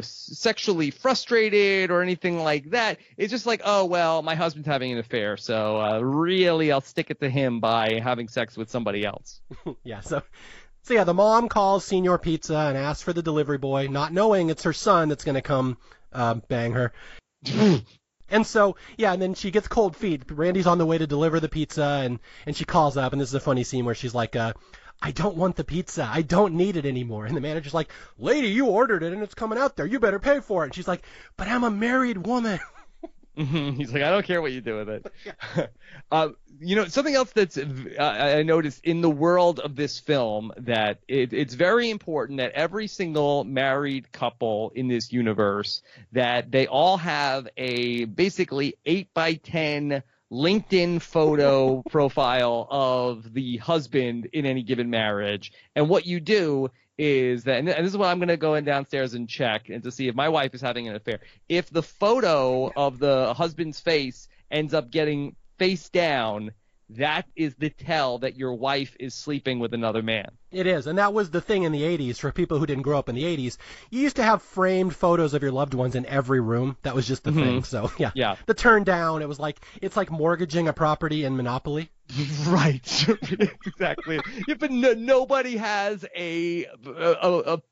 sexually frustrated or anything like that. It's just like, oh, well, my husband's having an affair, so really I'll stick it to him by having sex with somebody else. Yeah, so yeah, the mom calls Senior Pizza and asks for the delivery boy, not knowing it's her son that's going to come bang her. And so, yeah, and then she gets cold feet. Randy's on the way to deliver the pizza, and she calls up, and this is a funny scene where she's like, I don't want the pizza. I don't need it anymore. And the manager's like, lady, you ordered it, and it's coming out there. You better pay for it. And she's like, but I'm a married woman. He's like, I don't care what you do with it. Something else that's I noticed in the world of this film that it's very important that every single married couple in this universe, that they all have a basically 8x10 LinkedIn photo profile of the husband in any given marriage. And what you do is that, and this is what I'm going to go in downstairs and check and to see if my wife is having an affair. If the photo of the husband's face ends up getting face down, that is the tell that your wife is sleeping with another man. It is, and that was the thing in the 80s for people who didn't grow up in the 80s. You used to have framed photos of your loved ones in every room. That was just the thing. So, yeah. The turn down, it's like mortgaging a property in Monopoly. Right. Exactly. Yeah, but nobody has a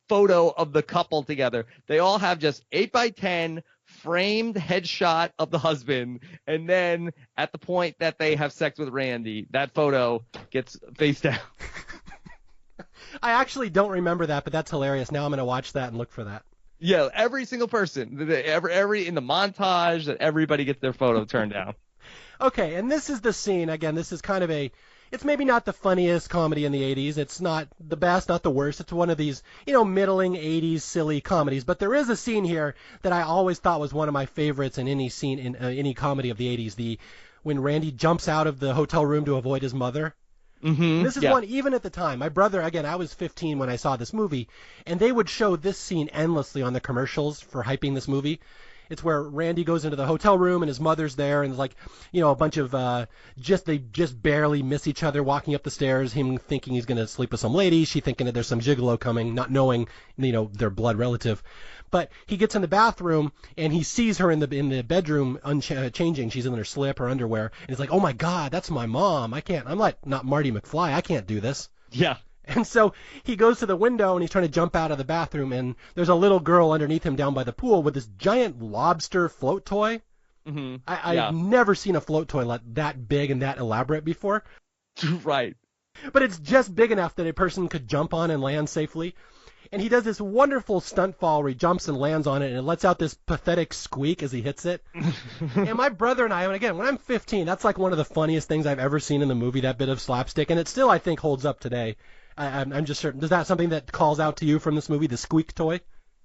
photo of the couple together. They all have just 8x10 framed headshot of the husband, and then at the point that they have sex with Randy, that photo gets face down. I actually don't remember that, but that's hilarious. Now I'm going to watch that and look for that. Yeah, every single person, every in the montage, that everybody gets their photo turned down. Okay, and this is the scene. Again, this is kind of it's maybe not the funniest comedy in the 80s. It's not the best, not the worst. It's one of these, middling 80s silly comedies. But there is a scene here that I always thought was one of my favorites in any scene in any comedy of the 80s. When Randy jumps out of the hotel room to avoid his mother. Mm-hmm. This is one, even at the time, my brother, again, I was 15 when I saw this movie, and they would show this scene endlessly on the commercials for hyping this movie. It's where Randy goes into the hotel room and his mother's there, and there's like, a bunch of they just barely miss each other walking up the stairs. Him thinking he's gonna sleep with some lady, she thinking that there's some gigolo coming, not knowing, their blood relative. But he gets in the bathroom and he sees her in the bedroom changing. She's in her slip or underwear, and he's like, oh my God, that's my mom. I'm like not Marty McFly. I can't do this. Yeah. And so he goes to the window and he's trying to jump out of the bathroom, and there's a little girl underneath him down by the pool with this giant lobster float toy. Mm-hmm. I've never seen a float toy that big and that elaborate before. Right. But it's just big enough that a person could jump on and land safely. And he does this wonderful stunt fall where he jumps and lands on it, and it lets out this pathetic squeak as he hits it. And my brother and I, and again, when I'm 15, that's like one of the funniest things I've ever seen in the movie, that bit of slapstick, and it still, I think, holds up today. I'm just certain. Is that something that calls out to you from this movie, the squeak toy?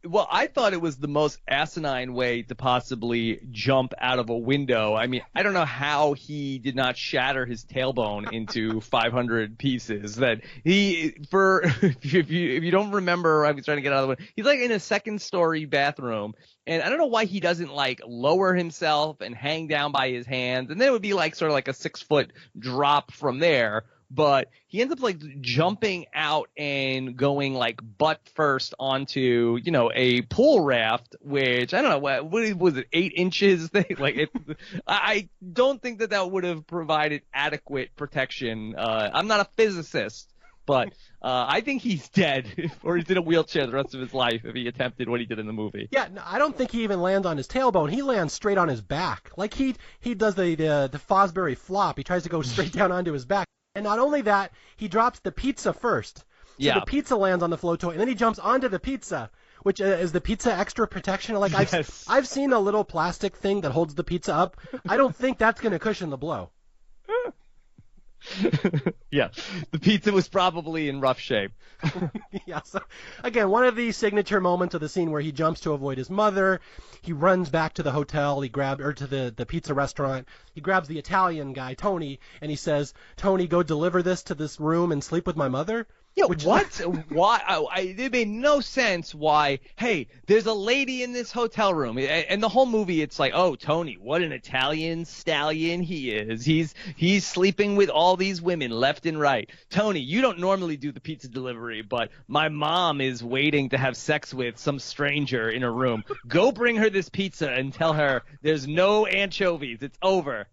Well, I thought it was the most asinine way to possibly jump out of a window. I mean, I don't know how he did not shatter his tailbone into 500 pieces. That if you don't remember, I was trying to get out of the way. He's like in a second-story bathroom, and I don't know why he doesn't like lower himself and hang down by his hands, and then it would be like sort of like a 6-foot drop from there. But he ends up like jumping out and going like butt first onto, a pool raft, which I don't know, what was it, 8 inches? I don't think that would have provided adequate protection. I'm not a physicist, but I think he's dead or he's in a wheelchair the rest of his life if he attempted what he did in the movie. Yeah, no, I don't think he even lands on his tailbone. He lands straight on his back. Like he does the Fosbury flop. He tries to go straight down onto his back. And not only that, he drops the pizza first. So the pizza lands on the float toy, and then he jumps onto the pizza, which is the pizza extra protection. Like yes. I've seen a little plastic thing that holds the pizza up. I don't think that's going to cushion the blow. Yeah, the pizza was probably in rough shape. Yeah, so again, one of the signature moments of the scene where he jumps to avoid his mother. He runs back to the hotel. To the pizza restaurant. He grabs the Italian guy, Tony, and he says, "Tony, go deliver this to this room and sleep with my mother." Yeah, what? Why? It made no sense why, hey, there's a lady in this hotel room. And the whole movie, it's like, oh, Tony, what an Italian stallion he is. He's sleeping with all these women left and right. Tony, you don't normally do the pizza delivery, but my mom is waiting to have sex with some stranger in a room. Go bring her this pizza and tell her there's no anchovies. It's over.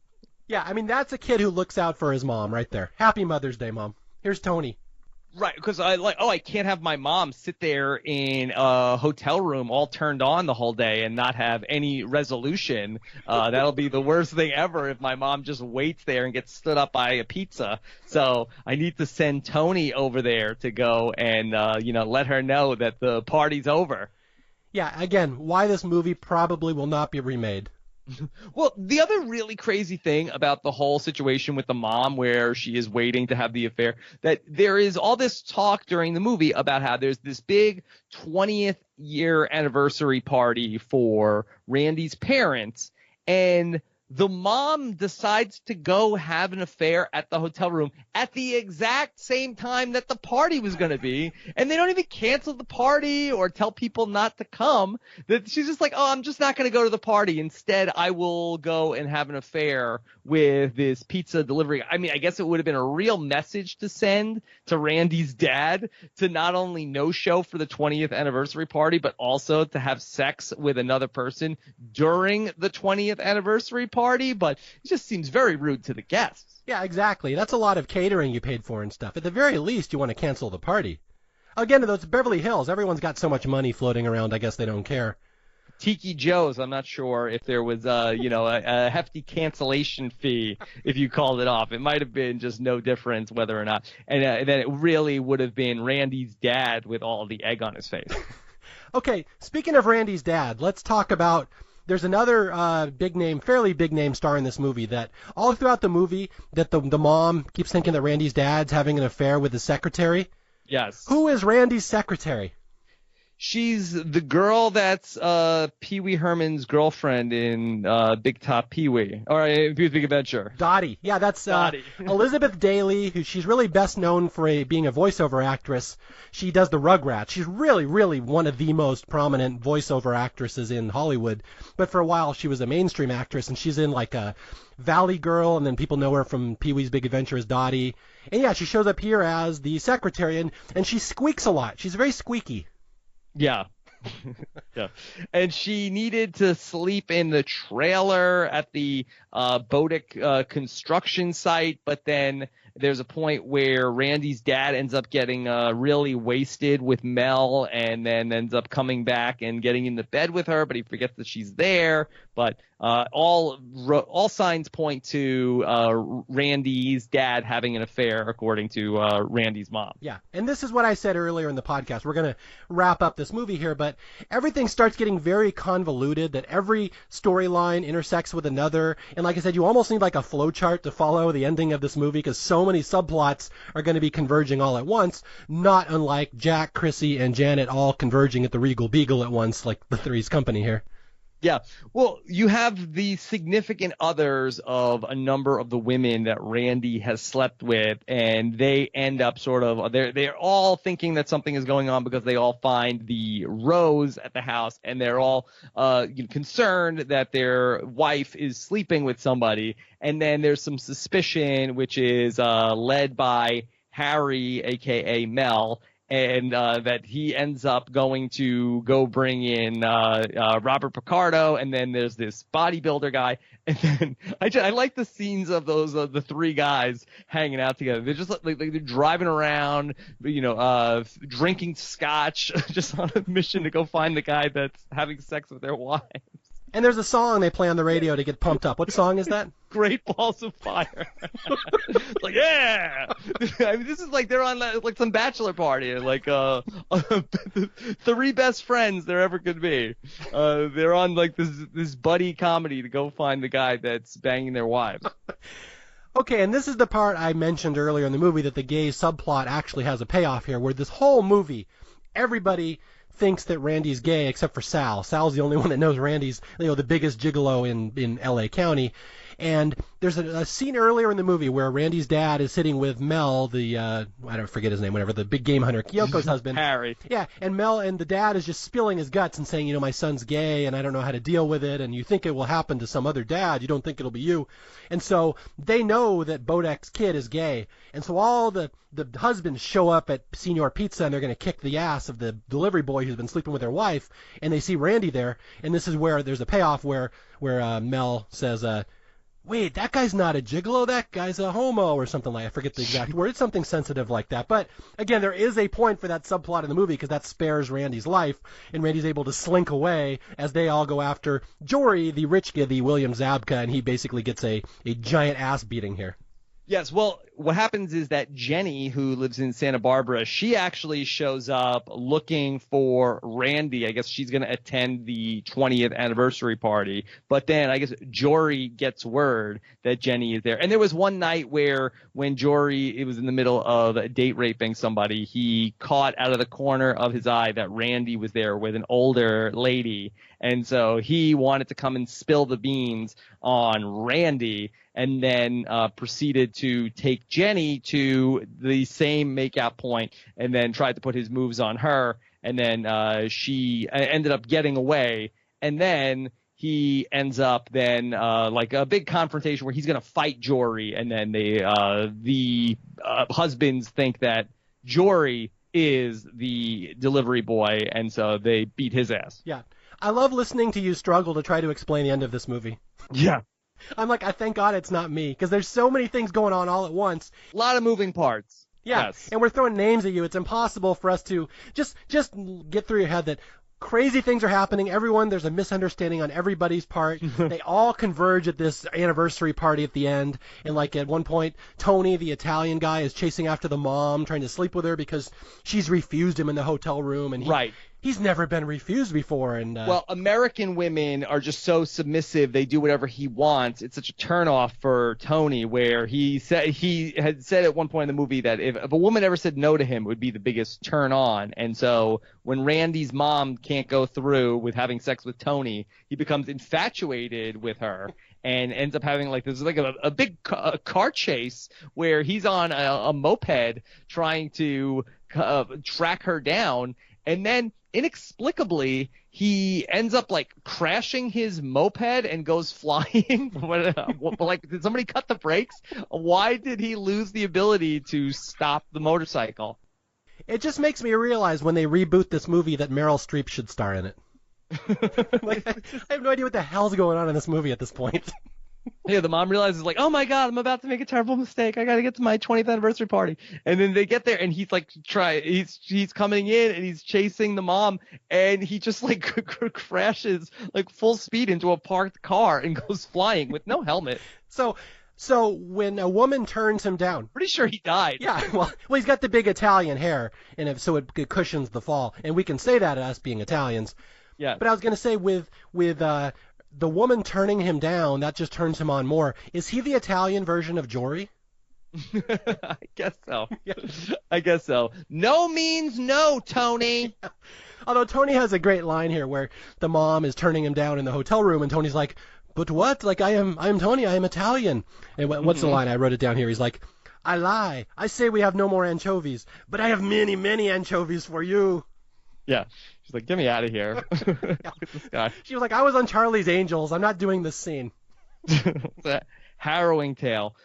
Yeah, I mean, that's a kid who looks out for his mom right there. Happy Mother's Day, Mom. Here's Tony. Right, because I can't have my mom sit there in a hotel room all turned on the whole day and not have any resolution. That'll be the worst thing ever if my mom just waits there and gets stood up by a pizza. So I need to send Tony over there to go and, let her know that the party's over. Yeah, again, why this movie probably will not be remade. Well, the other really crazy thing about the whole situation with the mom where she is waiting to have the affair, that there is all this talk during the movie about how there's this big 20th year anniversary party for Randy's parents, and the mom decides to go have an affair at the hotel room at the exact same time that the party was going to be. And they don't even cancel the party or tell people not to come. That she's just like, oh, I'm just not going to go to the party. Instead, I will go and have an affair with this pizza delivery. I mean, I guess it would have been a real message to send to Randy's dad to not only no show for the 20th anniversary party, but also to have sex with another person during the 20th anniversary party. But it just seems very rude to the guests. Yeah, exactly. That's a lot of catering you paid for and stuff. At the very least, you want to cancel the party. Again, those Beverly Hills, everyone's got so much money floating around, I guess they don't care. Tiki Joe's, I'm not sure if there was, a hefty cancellation fee if you called it off. It might have been just no difference whether or not. And then it really would have been Randy's dad with all the egg on his face. Okay, speaking of Randy's dad, let's talk about, there's another fairly big name star in this movie that all throughout the movie that the mom keeps thinking that Randy's dad's having an affair with his secretary. Yes. Who is Randy's secretary? She's the girl that's Pee Wee Herman's girlfriend in Big Top Pee Wee, or Pee Wee's Big Adventure. Dottie. Yeah, that's Dottie. Elizabeth Daily, who she's really best known for being a voiceover actress. She does the Rugrats. She's really, really one of the most prominent voiceover actresses in Hollywood. But for a while, she was a mainstream actress, and she's in like a Valley Girl, and then people know her from Pee Wee's Big Adventure as Dottie. And yeah, she shows up here as the secretary, and she squeaks a lot. She's very squeaky. Yeah. Yeah. And she needed to sleep in the trailer at the Bodick construction site, but then there's a point where Randy's dad ends up getting really wasted with Mel and then ends up coming back and getting into bed with her, but he forgets that she's there. But all signs point to Randy's dad having an affair, according to Randy's mom. Yeah, and this is what I said earlier in the podcast. We're going to wrap up this movie here, but everything starts getting very convoluted, that every storyline intersects with another. And like I said, you almost need like a flow chart to follow the ending of this movie because so many subplots are going to be converging all at once, not unlike Jack, Chrissy, and Janet all converging at the Regal Beagle at once, like the Three's Company here. Yeah. Well, you have the significant others of a number of the women that Randy has slept with, and they end up they're all thinking that something is going on because they all find the rose at the house, and they're all concerned that their wife is sleeping with somebody. And then there's some suspicion, which is led by Harry, a.k.a. Mel, and that he ends up going to go bring in Robert Picardo, and then there's this bodybuilder guy, and then I like the scenes of those the three guys hanging out together. They're just like they're driving around, drinking scotch, just on a mission to go find the guy that's having sex with their wives. And there's a song they play on the radio to get pumped up. What song is that? Great Balls of Fire. It's like, yeah. I mean, this is like they're on like some bachelor party, like the three best friends there ever could be. They're on like this buddy comedy to go find the guy that's banging their wives. Okay, and this is the part I mentioned earlier in the movie that the gay subplot actually has a payoff here, where this whole movie, everybody thinks that Randy's gay except for Sal. Sal's the only one that knows Randy's, the biggest gigolo in L.A. County. And there's a scene earlier in the movie where Randy's dad is sitting with Mel, the I don't forget his name, whatever, the big game hunter, Kyoko's husband. Harry. Yeah, and Mel and the dad is just spilling his guts and saying, my son's gay and I don't know how to deal with it, and you think it will happen to some other dad, you don't think it'll be you. And so they know that Bodek's kid is gay, and so all the husbands show up at Senior Pizza and they're going to kick the ass of the delivery boy who's been sleeping with their wife, and they see Randy there, and this is where there's a payoff where Mel says, wait, that guy's not a gigolo, that guy's a homo, or something like that. I forget the exact word. It's something sensitive like that. But, again, there is a point for that subplot in the movie because that spares Randy's life, and Randy's able to slink away as they all go after Jory, the rich kid, the William Zabka, and he basically gets a giant ass beating here. Yes, well, what happens is that Jenny, who lives in Santa Barbara, she actually shows up looking for Randy. I guess she's going to attend the 20th anniversary party. But then I guess Jory gets word that Jenny is there. And there was one night where when Jory was in the middle of date raping somebody, he caught out of the corner of his eye that Randy was there with an older lady. And so he wanted to come and spill the beans on Randy, and then proceeded to take Jenny to the same makeout point and then tried to put his moves on her. And then she ended up getting away. And then he ends up then like a big confrontation where he's going to fight Jory. And then the husbands think that Jory is the delivery boy. And so they beat his ass. Yeah. I love listening to you struggle to try to explain the end of this movie. Yeah. I'm like, I thank God it's not me, because there's so many things going on all at once. A lot of moving parts. Yeah, Yes. and we're throwing names at you. It's impossible for us to just get through your head that crazy things are happening. There's a misunderstanding on everybody's part. They all converge at this anniversary party at the end. And like at one point, Tony, the Italian guy, is chasing after the mom, trying to sleep with her because she's refused him in the hotel room. And Right. He's never been refused before. And Well, American women are just so submissive. They do whatever he wants. It's such a turnoff for Tony, where he had said at one point in the movie that if a woman ever said no to him, it would be the biggest turn on. And so when Randy's mom can't go through with having sex with Tony, he becomes infatuated with her and ends up having like a big car chase where he's on a moped trying to track her down. And then inexplicably, he ends up like crashing his moped and goes flying. Like, did somebody cut the brakes? Why did he lose the ability to stop the motorcycle? it just makes me realize when they reboot this movie that Meryl Streep should star in it. Like, I have no idea what the hell's going on in this movie at this point. Yeah, the mom realizes, like, oh my God, I'm about to make a terrible mistake. I got to get to my 20th anniversary party. And then they get there, and he's like, he's coming in, and he's chasing the mom, and he just like crashes like full speed into a parked car and goes flying with no helmet. So when a woman turns him down, Pretty sure he died. yeah, well, he's got the big Italian hair, and so it cushions the fall, and we can say that us being Italians. Yeah. But I was gonna say with the woman turning him down, that just turns him on more. Is he the Italian version of Jory? I guess so. I guess so. No means no, Tony. Although Tony has a great line here where the mom is turning him down in the hotel room, and Tony's like, "But what? Like I am Tony. I am Italian." And what's the line? I wrote it down here. He's like, "I lie. I say we have no more anchovies, but I have many, many anchovies for you." Yeah. She's like, get me out of here. Look at this guy. She was like, "I was on Charlie's Angels. I'm not doing this scene." It's a harrowing tale.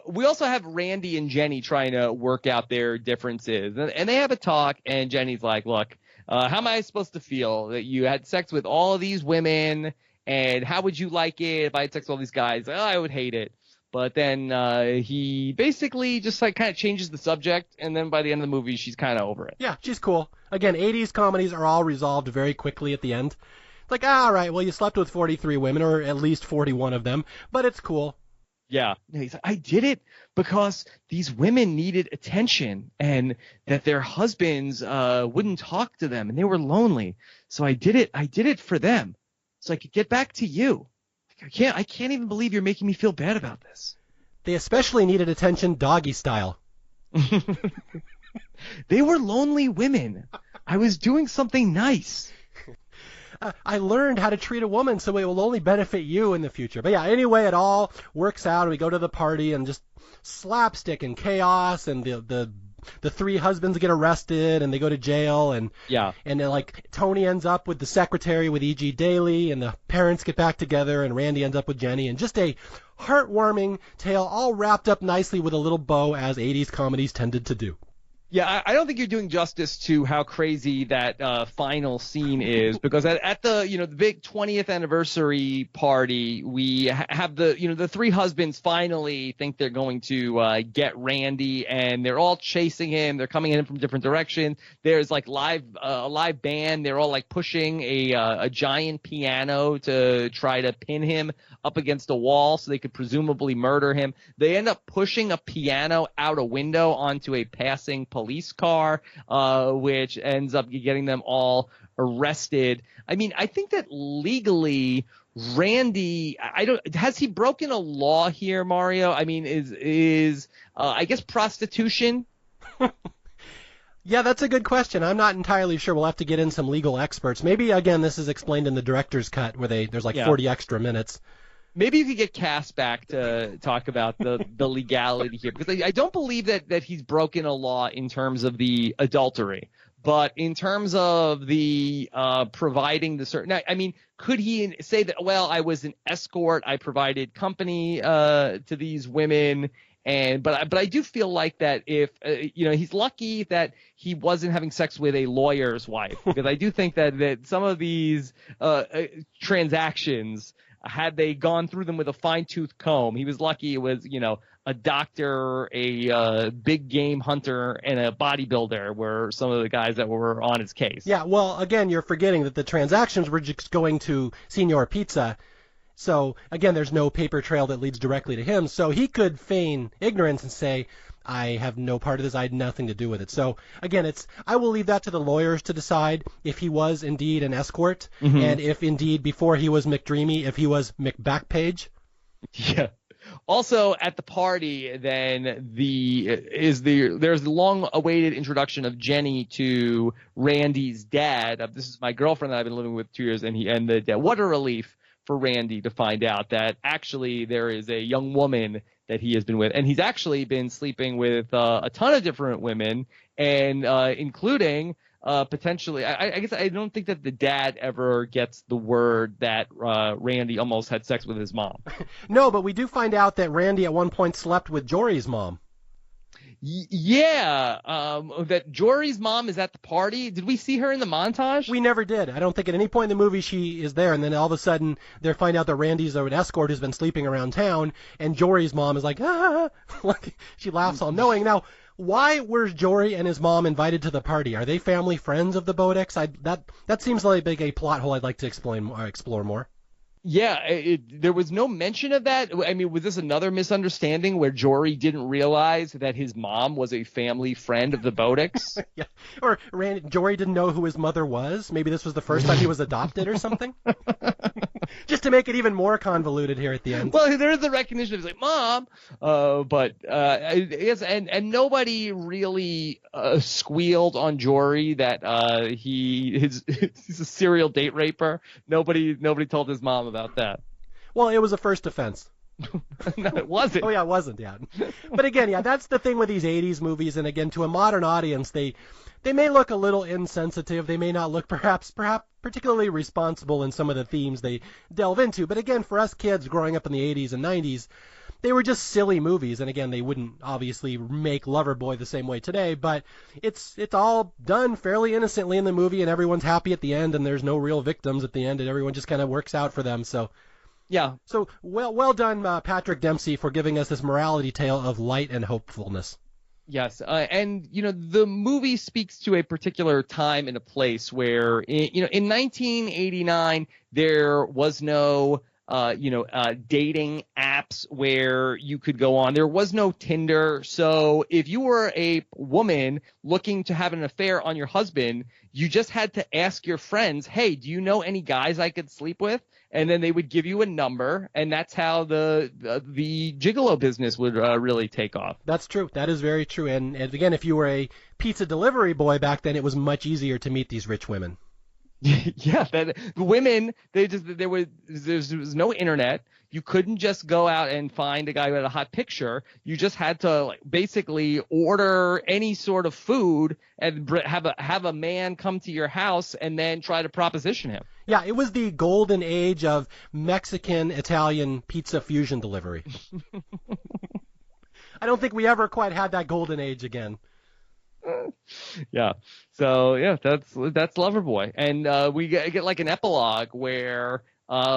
We also have Randy and Jenny trying to work out their differences. And they have a talk, and Jenny's like, look, how am I supposed to feel that you had sex with all of these women, and how would you like it if I had sex with all these guys? Oh, I would hate it. But then he basically just like kind of changes the subject, and then by the end of the movie, she's kind of over it. Yeah, she's cool. Again, 80s comedies are all resolved very quickly at the end. It's like, all right, well, you slept with 43 women, or at least 41 of them, but it's cool. Yeah. He's like, I did it because these women needed attention and that their husbands wouldn't talk to them and they were lonely. So I did it for them so I could get back to you. I can't even believe you're making me feel bad about this. They especially needed attention doggy style. They were lonely women. I was doing something nice. I learned how to treat a woman, so it will only benefit you in the future. But yeah, anyway, it all works out. We go to the party and just slapstick and chaos, and the three husbands get arrested and they go to jail, and Yeah. and then like Tony ends up with the secretary with E.G. Daily, and the parents get back together, and Randy ends up with Jenny, and just a heartwarming tale, all wrapped up nicely with a little bow, as 80s comedies tended to do. Yeah, I don't think you're doing justice to how crazy that final scene is, because at the the big 20th anniversary party, we have the three husbands finally think they're going to get Randy, and they're all chasing him. They're coming at him from different directions. There's like a live band. They're all like pushing a giant piano to try to pin him up against a wall so they could presumably murder him. They end up pushing a piano out a window onto a passing police car, which ends up getting them all arrested. I mean, I think that legally Randy, has he broken a law here, Mario? I mean, is I guess prostitution? Yeah, that's a good question. I'm not entirely sure. We'll have to get in some legal experts. Maybe, again, this is explained in the director's cut where there's like 40 extra minutes. Maybe you could get Cass back to talk about the legality here, because I don't believe that he's broken a law in terms of the adultery, but in terms of the providing the certain. I mean, could he say that? Well, I was an escort. I provided company to these women. But I do feel like that if he's lucky that he wasn't having sex with a lawyer's wife, because I do think that some of these transactions, had they gone through them with a fine-tooth comb, he was lucky it was a doctor, a big game hunter, and a bodybuilder were some of the guys that were on his case. Yeah, well, again, you're forgetting that the transactions were just going to Signor Pizza. So, again, there's no paper trail that leads directly to him. So he could feign ignorance and say, I have no part of this. I had nothing to do with it. So, again, I will leave that to the lawyers to decide if he was indeed an escort, and if indeed before he was McDreamy, if he was McBackpage. Yeah. Also at the party, then there's the long-awaited introduction of Jenny to Randy's dad. This is my girlfriend that I've been living with 2 years, and the dad. What a relief for Randy to find out that actually there is a young woman that he has been with, and he's actually been sleeping with a ton of different women, and including potentially, I guess I don't think that the dad ever gets the word that Randy almost had sex with his mom. No, but we do find out that Randy at one point slept with Jory's mom. That Jory's mom is at the party. Did we see her in the montage? We never did. I don't think at any point in the movie she is there, and then all of a sudden they find out that Randy's an escort who's been sleeping around town, and Jory's mom is like, like she laughs all knowing. Now, why were Jory and his mom invited to the party? Are they family friends of the Bodeks? That seems like a plot hole I'd like to explore more. Yeah, there was no mention of that. I mean, was this another misunderstanding where Jory didn't realize that his mom was a family friend of the Bodeks? Yeah, or Jory didn't know who his mother was. Maybe this was the first time he was adopted or something. Just to make it even more convoluted here at the end. Well, there is the recognition of his like mom, but yes, and nobody really squealed on Jory that he's a serial date raper. Nobody told his mom about that. Well, it was a first offense. No, it wasn't. Oh yeah, it wasn't. Yeah, but again, yeah, that's the thing with these '80s movies, and again, to a modern audience, they may look a little insensitive. They may not look perhaps particularly responsible in some of the themes they delve into. But again, for us kids growing up in the '80s and '90s, they were just silly movies. And again, they wouldn't obviously make Loverboy the same way today, but it's all done fairly innocently in the movie, and everyone's happy at the end, and there's no real victims at the end, and everyone just kind of works out for them. So. Yeah. So well done, Patrick Dempsey, for giving us this morality tale of light and hopefulness. Yes, and the movie speaks to a particular time and a place where in 1989 there was no dating apps where you could go on. There was no Tinder. So if you were a woman looking to have an affair on your husband, you just had to ask your friends, hey, do you know any guys I could sleep with? And then they would give you a number, and that's how the gigolo business would really take off. That's true. That is very true. And again, if you were a pizza delivery boy back then, it was much easier to meet these rich women. Yeah, that the women, there was no internet. You couldn't just go out and find a guy who had a hot picture. You just had to basically order any sort of food and have a man come to your house and then try to proposition him. Yeah, it was the golden age of Mexican Italian pizza fusion delivery. I don't think we ever quite had that golden age again. Yeah. So yeah, that's Loverboy, and we get like an epilogue where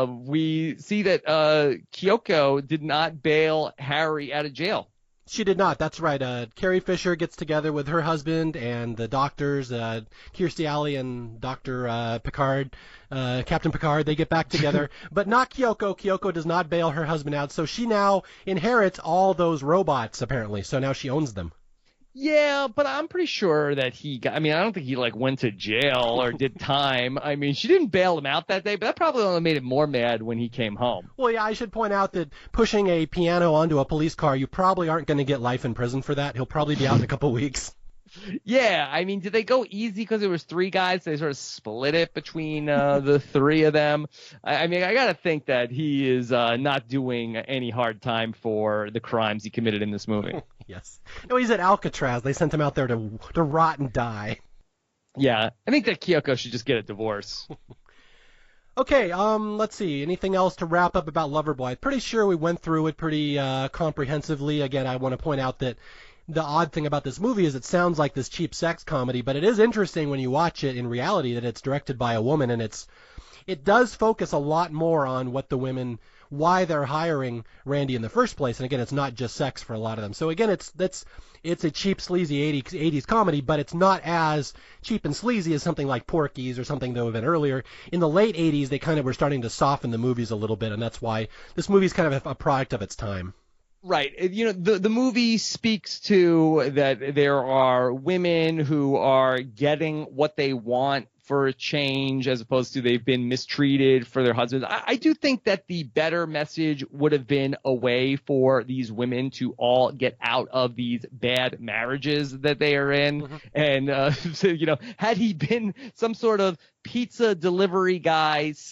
we see that Kyoko did not bail Harry out of jail. She did not. That's right. Carrie Fisher gets together with her husband and the doctors, Kirstie Alley and Dr. Picard, Captain Picard. They get back together, but not Kyoko. Kyoko does not bail her husband out, so she now inherits all those robots apparently. So now she owns them. Yeah, but I'm pretty sure that I don't think he went to jail or did time. I mean, she didn't bail him out that day, but that probably only made him more mad when he came home. Well, yeah, I should point out that pushing a piano onto a police car, you probably aren't going to get life in prison for that. He'll probably be out in a couple weeks. Yeah, I mean, did they go easy because there was three guys? They sort of split it between the three of them. I mean, I got to think that he is not doing any hard time for the crimes he committed in this movie. Yes. No, he's at Alcatraz. They sent him out there to rot and die. Yeah, I think that Kyoko should just get a divorce. Okay, let's see. Anything else to wrap up about Loverboy? I'm pretty sure we went through it pretty comprehensively. Again, I want to point out that the odd thing about this movie is it sounds like this cheap sex comedy, but it is interesting when you watch it in reality that it's directed by a woman, and it does focus a lot more on what the women, why they're hiring Randy in the first place. And again, it's not just sex for a lot of them. So again, it's a cheap, sleazy 80s comedy, but it's not as cheap and sleazy as something like Porky's or something that would have been earlier. In the late 80s, they kind of were starting to soften the movies a little bit, and that's why this movie's kind of a product of its time. Right. You know, the movie speaks to that there are women who are getting what they want for a change as opposed to they've been mistreated for their husbands. I do think that the better message would have been a way for these women to all get out of these bad marriages that they are in. Mm-hmm. And, so, you know, had he been some sort of pizza delivery guy /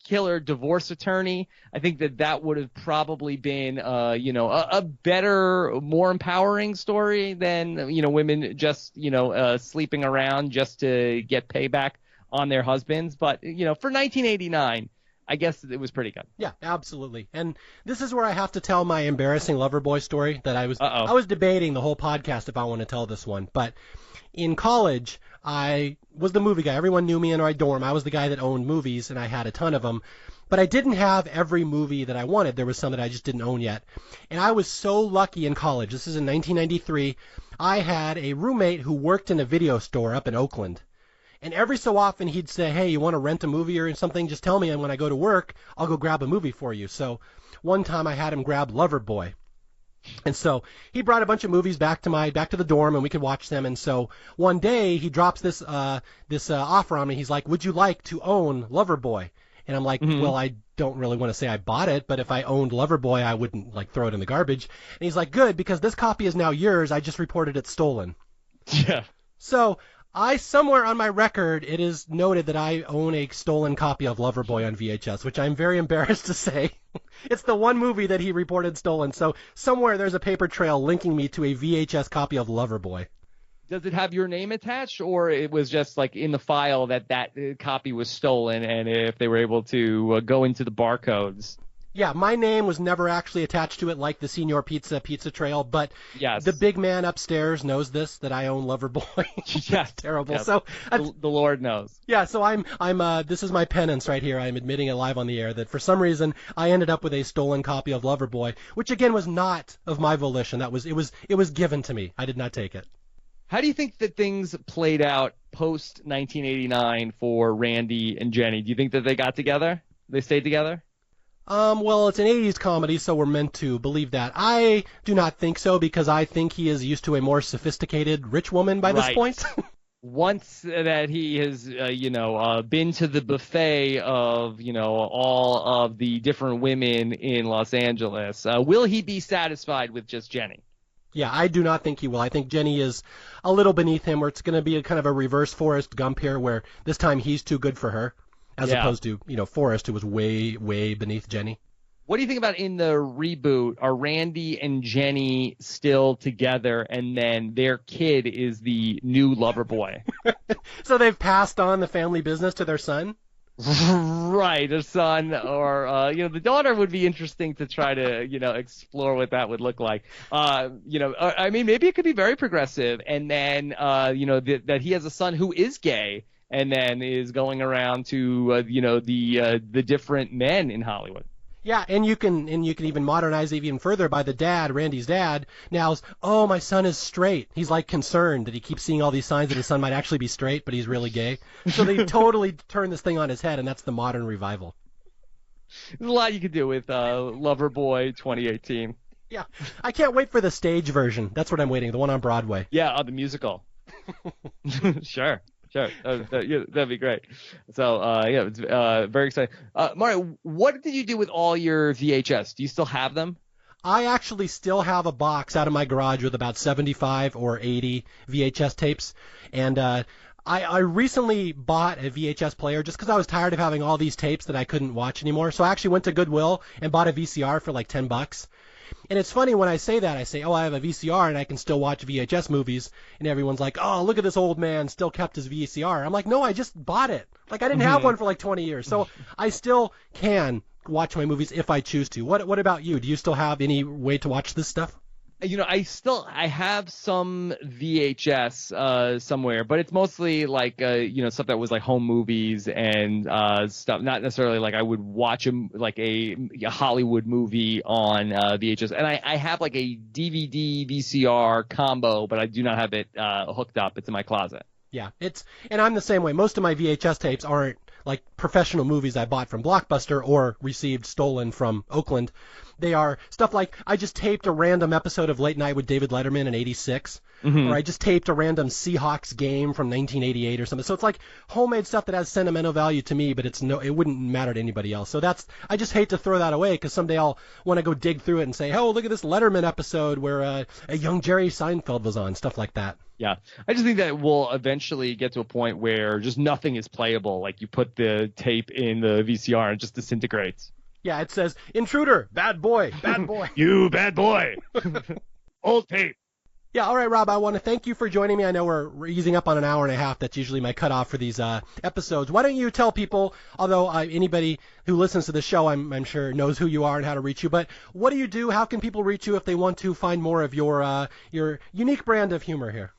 killer divorce attorney, I think that would have probably been, a better, more empowering story than, women just, sleeping around just to get payback on their husbands. But, for 1989, I guess it was pretty good. Yeah, absolutely. And this is where I have to tell my embarrassing Loverboy story that I was debating the whole podcast if I want to tell this one. But in college, I was the movie guy. Everyone knew me in my dorm. I was the guy that owned movies, and I had a ton of them. But I didn't have every movie that I wanted. There was some that I just didn't own yet. And I was so lucky in college. This is in 1993. I had a roommate who worked in a video store up in Oakland. And every so often he'd say, hey, you want to rent a movie or something? Just tell me, and when I go to work, I'll go grab a movie for you. So one time I had him grab Loverboy. And so he brought a bunch of movies back to the dorm, and we could watch them. And so one day he drops this offer on me. He's like, would you like to own Loverboy? And I'm like, Well, I don't really want to say I bought it, but if I owned Loverboy, I wouldn't throw it in the garbage. And he's like, good, because this copy is now yours. I just reported it stolen. Yeah. So somewhere on my record, it is noted that I own a stolen copy of Loverboy on VHS, which I'm very embarrassed to say. It's the one movie that he reported stolen. So somewhere there's a paper trail linking me to a VHS copy of Loverboy. Does it have your name attached, or it was just in the file that copy was stolen, and if they were able to go into the barcodes? Yeah, my name was never actually attached to it like the Senior Pizza trail, but yes, the big man upstairs knows that I own Loverboy. Yes, terrible. Yes. So the Lord knows. Yeah, so I'm this is my penance right here. I'm admitting it live on the air that for some reason I ended up with a stolen copy of Loverboy, which again was not of my volition. It was given to me. I did not take it. How do you think that things played out post 1989 for Randy and Jenny? Do you think that they got together? They stayed together? Well, it's an 80s comedy, so we're meant to believe that. I do not think so, because I think he is used to a more sophisticated rich woman by this point. Once that he has, been to the buffet of, all of the different women in Los Angeles, will he be satisfied with just Jenny? Yeah, I do not think he will. I think Jenny is a little beneath him, where it's going to be a kind of a reverse Forrest Gump here, where this time he's too good for her, as opposed to, Forrest, who was way, way beneath Jenny. What do you think about in the reboot? Are Randy and Jenny still together, and then their kid is the new Loverboy? So they've passed on the family business to their son? Right, a son, or the daughter would be interesting to try to explore what that would look like. I mean, maybe it could be very progressive, and then that he has a son who is gay, and then is going around to the different men in Hollywood. Yeah, and you can even modernize it even further by the dad, Randy's dad. Now's, oh, my son is straight. He's like concerned that he keeps seeing all these signs that his son might actually be straight, but he's really gay. So they totally turn this thing on his head, and that's the modern revival. There's a lot you could do with Loverboy 2018. Yeah, I can't wait for the stage version. That's what I'm waiting, the one on Broadway. Yeah, the musical. Sure. Sure, that'd be great. So, it's very exciting. Mario, what did you do with all your VHS? Do you still have them? I actually still have a box out of my garage with about 75 or 80 VHS tapes, and I recently bought a VHS player just because I was tired of having all these tapes that I couldn't watch anymore. So I actually went to Goodwill and bought a VCR for like $10. And it's funny when I say that, I say, oh, I have a VCR and I can still watch VHS movies. And everyone's like, oh, look at this old man still kept his VCR. I'm like, no, I just bought it. Like, I didn't have one for like 20 years. So I still can watch my movies if I choose to. What about you? Do you still have any way to watch this stuff? I have some VHS somewhere, but it's mostly like stuff that was like home movies and stuff. Not necessarily like I would watch a Hollywood movie on VHS. And I have like a DVD VCR combo, but I do not have it hooked up. It's in my closet. Yeah, and I'm the same way. Most of my VHS tapes aren't like professional movies I bought from Blockbuster or received stolen from Oakland. They are stuff like I just taped a random episode of Late Night with David Letterman in '86, or I just taped a random Seahawks game from 1988 or something. So it's like homemade stuff that has sentimental value to me, but it wouldn't matter to anybody else. So I just hate to throw that away because someday I'll want to go dig through it and say, oh, look at this Letterman episode where a young Jerry Seinfeld was on, stuff like that. Yeah, I just think that we'll eventually get to a point where just nothing is playable. Like you put the tape in the VCR and it just disintegrates. Yeah, it says, intruder, bad boy, bad boy. You bad boy. Old tape. Yeah, all right, Rob, I want to thank you for joining me. I know we're easing up on an hour and a half. That's usually my cutoff for these episodes. Why don't you tell people, although anybody who listens to the show, I'm sure, knows who you are and how to reach you, but what do you do? How can people reach you if they want to find more of your unique brand of humor here?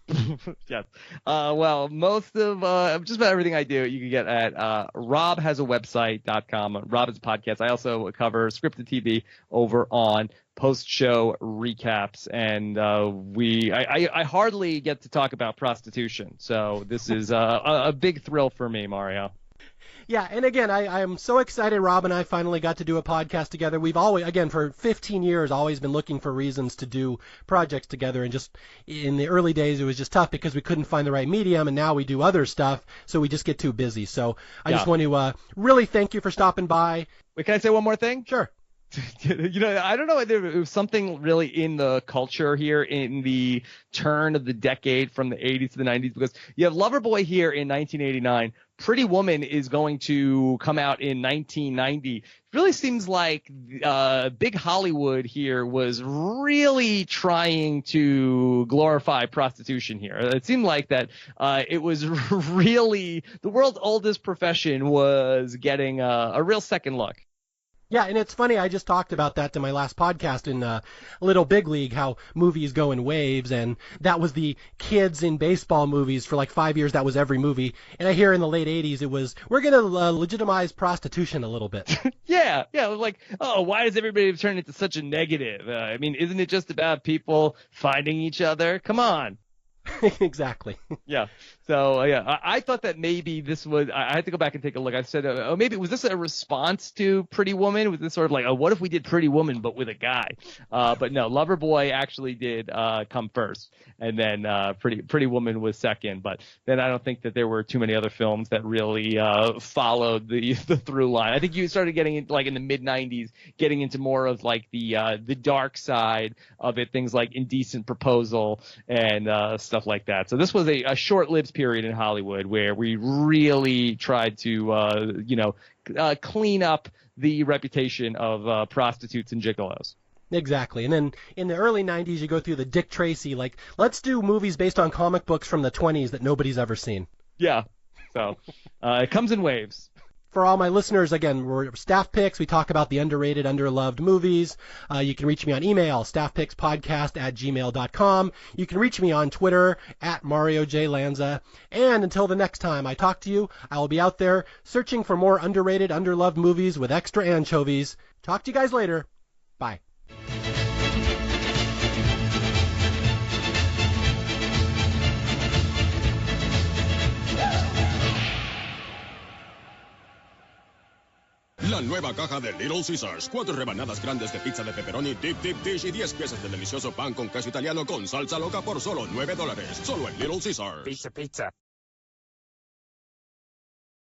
Yes. Well, most of just about everything I do, you can get at robhasawebsite.com. Rob has a podcast. I also cover scripted TV over on post-show recaps, and I hardly get to talk about prostitution, so this is a big thrill for me, Mario. Yeah, and again, I am so excited Rob and I finally got to do a podcast together. We've always, again, for 15 years, always been looking for reasons to do projects together, and just in the early days, it was just tough because we couldn't find the right medium, and now we do other stuff, so we just get too busy. So I just want to really thank you for stopping by. Wait, can I say one more thing? Sure. I don't know if there was something really in the culture here in the turn of the decade from the 80s to the 90s, because you have Loverboy here in 1989. Pretty Woman is going to come out in 1990. It really seems like big Hollywood here was really trying to glorify prostitution here. It seemed like that it was really the world's oldest profession was getting a real second look. Yeah, and it's funny, I just talked about that to my last podcast in Little Big League, how movies go in waves, and that was the kids in baseball movies for like 5 years. That was every movie. And I hear in the late 80s it was, we're going to legitimize prostitution a little bit. Yeah, like, oh, why does everybody turn into such a negative? I mean, isn't it just about people finding each other? Come on. Exactly. Yeah. So yeah, I thought that maybe this was. I had to go back and take a look. I said, oh, maybe was this a response to Pretty Woman? Was this sort of like, what if we did Pretty Woman but with a guy? But no, Loverboy actually did come first, and then Pretty Woman was second. But then I don't think that there were too many other films that really followed the through line. I think you started getting into, like in the mid '90s, getting into more of like the dark side of it, things like Indecent Proposal and stuff like that. So this was a short-lived period in Hollywood where we really tried to clean up the reputation of prostitutes and gigolos. Exactly. And then in the early 90s, you go through the Dick Tracy, like, let's do movies based on comic books from the 20s that nobody's ever seen. Yeah. So it comes in waves. For all my listeners, again, we're Staff Picks. We talk about the underrated, underloved movies. You can reach me on email, staffpickspodcast@gmail.com. You can reach me on Twitter, @MarioJLanza. And until the next time I talk to you, I will be out there searching for more underrated, underloved movies with extra anchovies. Talk to you guys later. Bye. La nueva caja de Little Caesars. 4 rebanadas grandes de pizza de pepperoni, dip, dip, dish y 10 piezas de delicioso pan con queso italiano con salsa loca por solo $9. Solo en Little Caesars. Pizza, pizza.